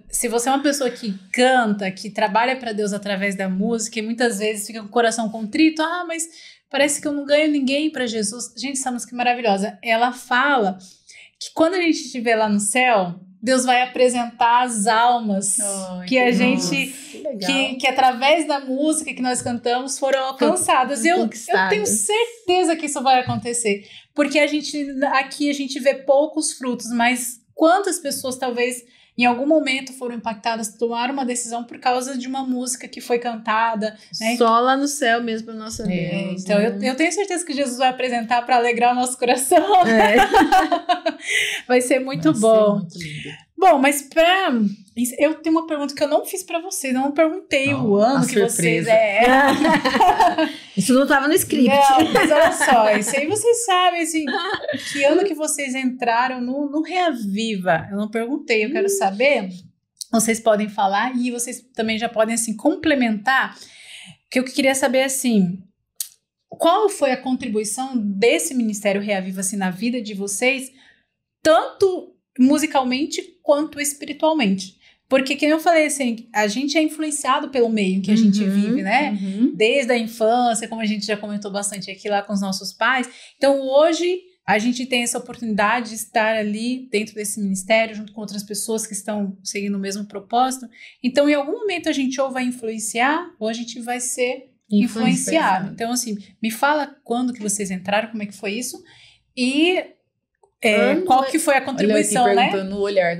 Speaker 1: Se você é uma pessoa que canta, que trabalha para Deus através da música, e muitas vezes fica com o coração contrito, mas parece que eu não ganho ninguém para Jesus. Gente, essa música é maravilhosa. Ela fala que quando a gente estiver lá no céu, Deus vai apresentar as almas que a gente, que através da música que nós cantamos foram alcançadas. Eu tenho certeza que isso vai acontecer, porque aqui a gente vê poucos frutos, mas quantas pessoas talvez em algum momento foram impactadas, tomaram uma decisão por causa de uma música que foi cantada, né?
Speaker 2: Só lá no céu mesmo, a nossa Deus.
Speaker 1: Então, né? eu tenho certeza que Jesus vai apresentar para alegrar o nosso coração. Vai ser muito bom. Ser muito lindo. Bom, mas eu tenho uma pergunta que eu não fiz para vocês, não perguntei o ano que vocês...
Speaker 2: Isso não estava no script.
Speaker 1: Não, mas olha só, isso aí vocês sabem, assim, que ano que vocês entraram no Reaviva. Eu não perguntei, eu quero saber. Vocês podem falar e vocês também já podem, assim, complementar. Que eu queria saber, assim, qual foi a contribuição desse Ministério Reaviva, assim, na vida de vocês, tanto musicalmente quanto espiritualmente. Porque, como eu falei, assim, a gente é influenciado pelo meio que a gente vive, né? Desde a infância, como a gente já comentou bastante aqui lá com os nossos pais. Então, hoje, a gente tem essa oportunidade de estar ali dentro desse ministério, junto com outras pessoas que estão seguindo o mesmo propósito. Então, em algum momento, a gente ou vai influenciar, ou a gente vai ser influenciado. Então, assim, me fala quando que vocês entraram, como é que foi isso, e... qual que foi a contribuição,
Speaker 3: olha,
Speaker 1: né?
Speaker 3: Perguntando no olhar.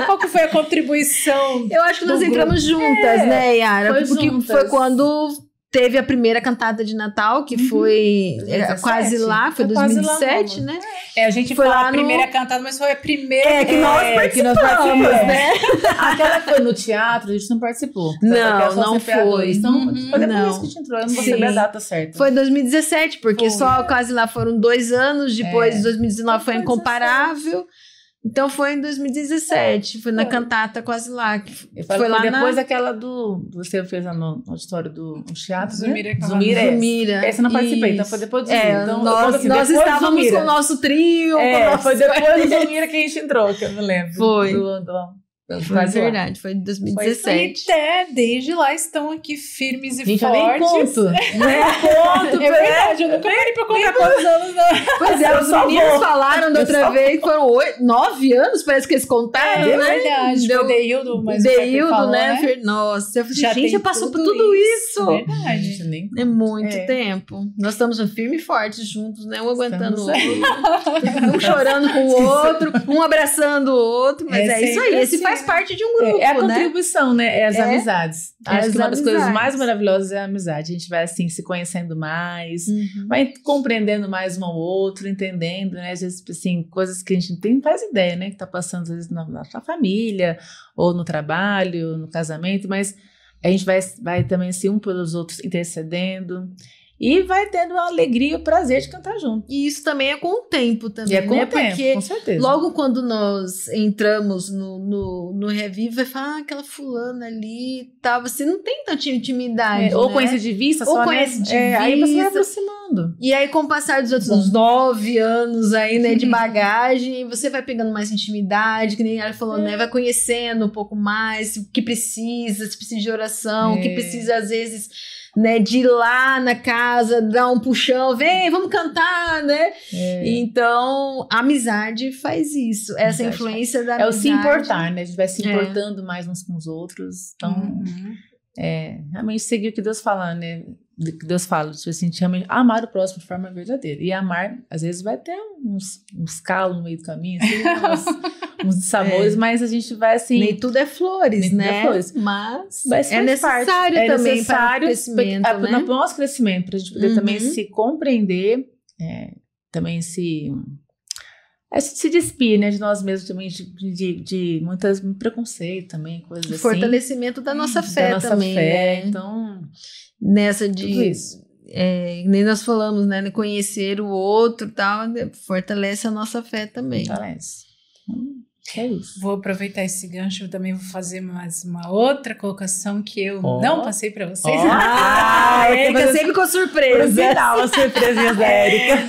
Speaker 1: Qual que foi a contribuição?
Speaker 2: Eu acho que nós entramos juntas, né, Yara? Foi quando teve a primeira cantada de Natal, que foi quase lá, foi 2017, né?
Speaker 1: A gente foi lá a primeira cantada, mas foi a primeira
Speaker 2: que nós participamos, né?
Speaker 3: Aquela foi no teatro, a gente não participou.
Speaker 2: Não foi.
Speaker 3: Então, foi depois que a gente entrou, eu não vou saber a data certa.
Speaker 2: Foi 2017, porque só quase lá foram 2 anos, depois 2019 foi Incomparável. Então foi em 2017, foi na cantata quase lá.
Speaker 3: Foi lá depois daquela você fez no auditório do teatro,
Speaker 1: Zumira.
Speaker 3: Essa eu não participei, então foi depois do Zumira. Então,
Speaker 2: nós estávamos com o nosso trio.
Speaker 3: Foi depois do Zumira que a gente entrou, que eu não lembro.
Speaker 2: Foi. Foi verdade, foi em 2017.
Speaker 1: Desde lá estão aqui firmes e
Speaker 3: fortes.
Speaker 1: Nem conto.
Speaker 3: É
Speaker 1: verdade, eu nunca parei pra contar quantos anos.
Speaker 2: Pois é, os meninos falaram da outra vez, foram 9 anos, parece que eles contaram, né?
Speaker 1: É verdade, foi Deildo, mas
Speaker 2: Deildo, né? Nossa, eu falei, gente, já passou por tudo isso.
Speaker 1: Verdade.
Speaker 2: É muito tempo. Nós estamos firme e forte juntos, né? Um aguentando o outro, um chorando com o outro, um abraçando o outro, mas é isso aí, esse faz parte de um grupo,
Speaker 3: a contribuição, né? É as amizades. Acho que uma das coisas mais
Speaker 2: amizades.
Speaker 3: Maravilhosas é a amizade. A gente vai, assim, se conhecendo mais, vai compreendendo mais um ao outro, entendendo, né? Às vezes, assim, coisas que a gente não faz ideia, né? Que tá passando, às vezes, na família, ou no trabalho, no casamento, mas a gente vai também, assim, um pelos outros intercedendo. E vai tendo a alegria e o prazer de cantar junto.
Speaker 2: E isso também é com o tempo também,
Speaker 3: com
Speaker 2: né?
Speaker 3: o tempo,
Speaker 2: porque
Speaker 3: com certeza.
Speaker 2: Logo quando nós entramos no Reviva, vai falar, aquela fulana ali e tal, você não tem tanta intimidade,
Speaker 3: ou
Speaker 2: né?
Speaker 3: conhece de vista,
Speaker 2: ou
Speaker 3: só,
Speaker 2: conhece de vista.
Speaker 3: Aí você vai aproximando.
Speaker 2: E aí, com o passar dos outros 9 anos aí, né, de bagagem, você vai pegando mais intimidade, que nem ela falou, né? Vai conhecendo um pouco mais, o que precisa, se precisa de oração, o que precisa, às vezes... né, de ir lá na casa, dar um puxão, vem, vamos cantar, né? Então, a amizade faz isso. Essa influência da amizade.
Speaker 3: É o se importar, né? A gente vai se importando mais uns com os outros. Então, realmente seguir o que Deus fala, né? Que Deus fala, tipo assim, realmente amar o próximo de forma verdadeira. E amar, às vezes, vai ter uns calos no meio do caminho, assim, uns sabores, mas a gente vai assim...
Speaker 2: Nem tudo é flores, né?
Speaker 3: É flores.
Speaker 2: Mas
Speaker 3: é necessário também para o crescimento,
Speaker 2: né?
Speaker 3: No nosso crescimento, para a gente poder também se compreender, também se... se despir, né, de nós mesmos também, de muitas preconceito também, coisas assim.
Speaker 2: Fortalecimento da nossa fé
Speaker 3: da nossa
Speaker 2: também,
Speaker 3: fé,
Speaker 2: né?
Speaker 3: então...
Speaker 2: Nessa
Speaker 3: Tudo
Speaker 2: de...
Speaker 3: isso.
Speaker 2: nem nós falamos, né? Conhecer o outro e tal, fortalece a nossa fé também.
Speaker 3: Parece. É isso.
Speaker 1: Vou aproveitar esse gancho, eu também vou fazer mais uma outra colocação que eu não passei para vocês.
Speaker 2: Fica sempre com surpresa.
Speaker 3: No final, as surpresinhas da Érica.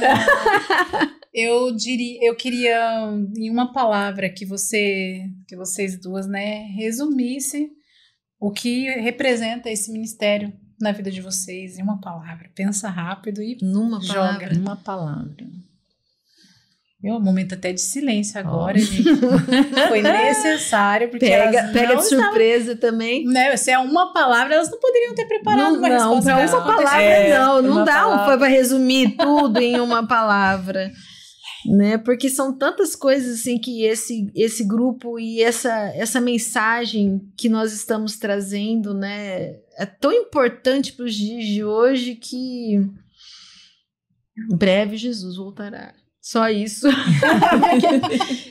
Speaker 1: Eu queria, em uma palavra, que vocês duas, né, resumisse o que representa esse ministério na vida de vocês, em uma palavra. Pensa rápido e joga.
Speaker 3: Uma palavra.
Speaker 1: Um momento até de silêncio agora, gente. Foi necessário, porque
Speaker 2: pega de surpresa também.
Speaker 1: Né, se é uma palavra, elas não poderiam ter preparado uma resposta.
Speaker 2: Não, uma palavra não dá para resumir tudo em uma palavra. Né? Porque são tantas coisas assim que esse grupo e essa mensagem que nós estamos trazendo, né, é tão importante para os dias de hoje que em breve Jesus voltará. Só isso.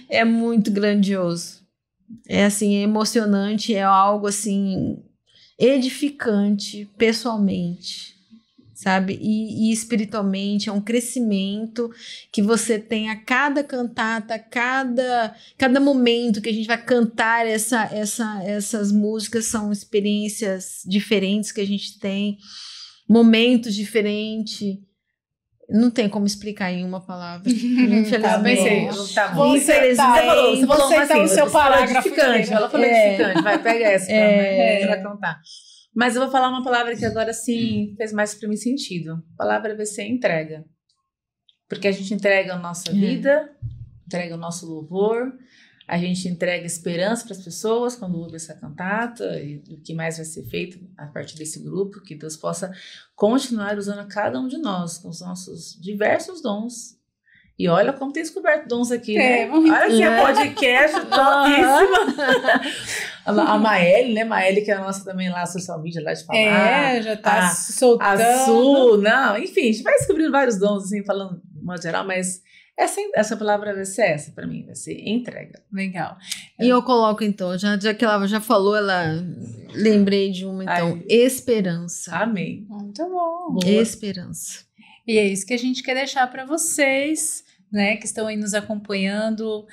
Speaker 2: É muito grandioso. É assim, é emocionante, é algo assim edificante pessoalmente, sabe? E espiritualmente, é um crescimento que você tem a cada cantata, cada momento que a gente vai cantar essas músicas, são experiências diferentes que a gente tem, momentos diferentes. Não tem como explicar em uma palavra. Infelizmente.
Speaker 3: Você falou assim, o seu parágrafo edificante. Ela falou edificante. Vai, pega essa pra contar. Mas eu vou falar uma palavra que agora sim fez mais para mim sentido. A palavra vai ser entrega. Porque a gente entrega a nossa vida, entrega o nosso louvor, a gente entrega esperança para as pessoas quando ouve essa cantata e o que mais vai ser feito a partir desse grupo, que Deus possa continuar usando cada um de nós com os nossos diversos dons. E olha como tem descoberto dons aqui, né? Olha aqui a podcast topíssima. A Maeli, né? Maeli, que é a nossa também lá, social media, lá de falar.
Speaker 1: Já tá soltando.
Speaker 3: A Su, não, enfim, a gente vai descobrindo vários dons, assim, falando de modo geral, mas essa palavra vai ser essa pra mim, vai ser entrega.
Speaker 1: Legal.
Speaker 2: E eu coloco então, já que ela já falou, lembrei de uma então, esperança.
Speaker 3: Amém.
Speaker 1: Muito bom.
Speaker 3: Boa.
Speaker 2: Esperança.
Speaker 1: E é isso que a gente quer deixar para vocês, né, que estão aí nos acompanhando,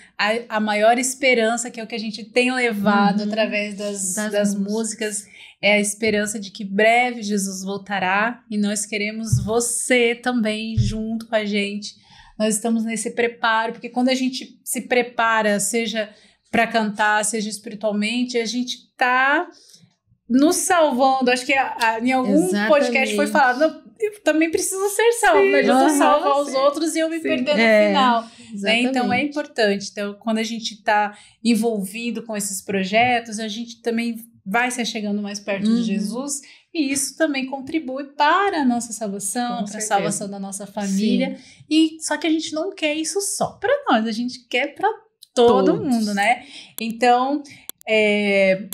Speaker 1: a maior esperança, que é o que a gente tem levado através das músicas, é a esperança de que breve Jesus voltará, e nós queremos você também junto com a gente. Nós estamos nesse preparo, porque quando a gente se prepara, seja para cantar, seja espiritualmente, a gente está nos salvando. Acho que em algum podcast foi falado, eu também preciso ser salvo, não adianta salvar os outros e eu me perder no final. Né? Então é importante. Então, quando a gente está envolvido com esses projetos, a gente também vai se chegando mais perto de Jesus, e isso também contribui para a nossa salvação, para a salvação da nossa família. Sim. E só que a gente não quer isso só para nós, a gente quer para todo mundo, né? Então,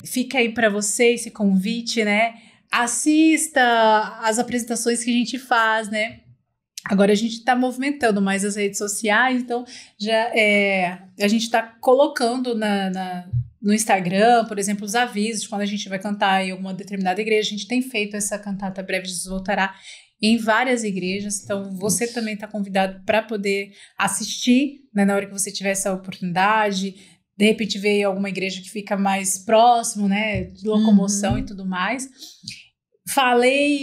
Speaker 1: fica aí para você esse convite, né? Assista as apresentações que a gente faz, né? Agora a gente está movimentando mais as redes sociais, então já a gente está colocando no Instagram, por exemplo, os avisos de quando a gente vai cantar em alguma determinada igreja. A gente tem feito essa cantata Breve Jesus Voltará em várias igrejas, então você também está convidado para poder assistir, né, na hora que você tiver essa oportunidade. De repente ver alguma igreja que fica mais próximo, né, de locomoção e tudo mais.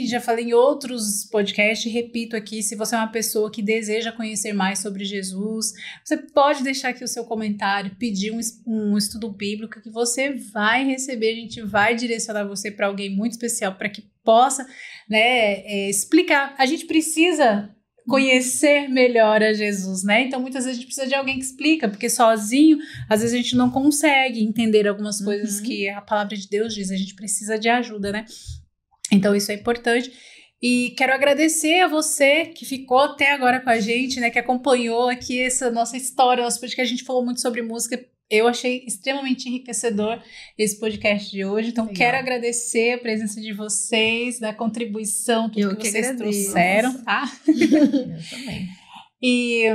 Speaker 1: Já falei em outros podcasts, repito aqui, se você é uma pessoa que deseja conhecer mais sobre Jesus, você pode deixar aqui o seu comentário, pedir um estudo bíblico que você vai receber, a gente vai direcionar você para alguém muito especial para que possa, né, explicar. A gente precisa conhecer melhor a Jesus, né? Então, muitas vezes a gente precisa de alguém que explica, porque sozinho, às vezes a gente não consegue entender algumas coisas que a palavra de Deus diz, a gente precisa de ajuda, né? Então, isso é importante. E quero agradecer a você que ficou até agora com a gente, né? Que acompanhou aqui essa nossa história, nosso podcast. A gente falou muito sobre música. Eu achei extremamente enriquecedor esse podcast de hoje. Então, quero agradecer a presença de vocês, da contribuição, tudo que vocês trouxeram, tá?
Speaker 3: Eu também.
Speaker 1: E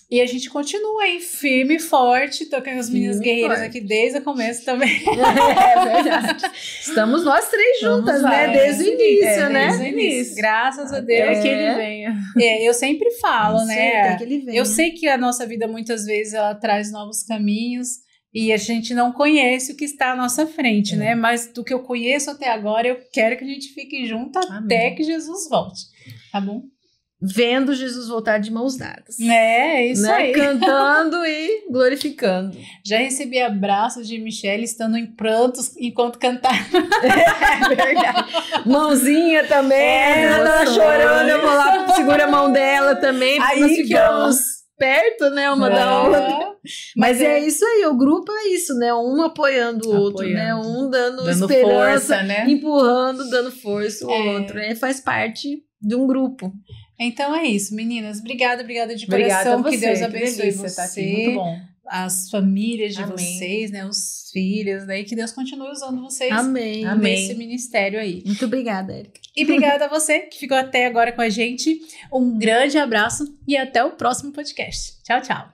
Speaker 1: E a gente continua aí, firme e forte. Tô com as meninas guerreiras aqui desde o começo também.
Speaker 2: É verdade. Estamos nós três juntas, né? Desde o início, né?
Speaker 1: Desde o início. Graças a Deus.
Speaker 3: Que ele venha.
Speaker 1: Eu sempre falo, né?
Speaker 2: Até que ele venha.
Speaker 1: Eu sei que a nossa vida, muitas vezes, ela traz novos caminhos. E a gente não conhece o que está à nossa frente, né? Mas do que eu conheço até agora, eu quero que a gente fique junto até que Jesus volte. Tá bom?
Speaker 2: Vendo Jesus voltar de mãos dadas.
Speaker 1: É isso aí.
Speaker 2: Cantando e glorificando.
Speaker 1: Já recebi abraços de Michelle estando em prantos enquanto cantava.
Speaker 2: É verdade. Mãozinha também. Ela tá chorando, eu vou lá, seguro a mão dela também.
Speaker 1: Aí
Speaker 2: nós ficamos perto, né, uma da outra. Mas é isso aí, o grupo é isso, né? Um apoiando o outro, né? Um dando esperança,
Speaker 3: força, né?
Speaker 2: Empurrando, dando força o outro. Faz parte de um grupo.
Speaker 1: Então é isso, meninas. Obrigada de coração. Que Deus abençoe você.
Speaker 3: Tá aqui. Muito bom.
Speaker 1: As famílias de vocês, né? Os filhos, né? E que Deus continue usando vocês
Speaker 2: Amém.
Speaker 1: nesse ministério aí.
Speaker 2: Muito obrigada, Érica.
Speaker 1: E obrigada a você que ficou até agora com a gente. Um grande abraço e até o próximo podcast. Tchau, tchau.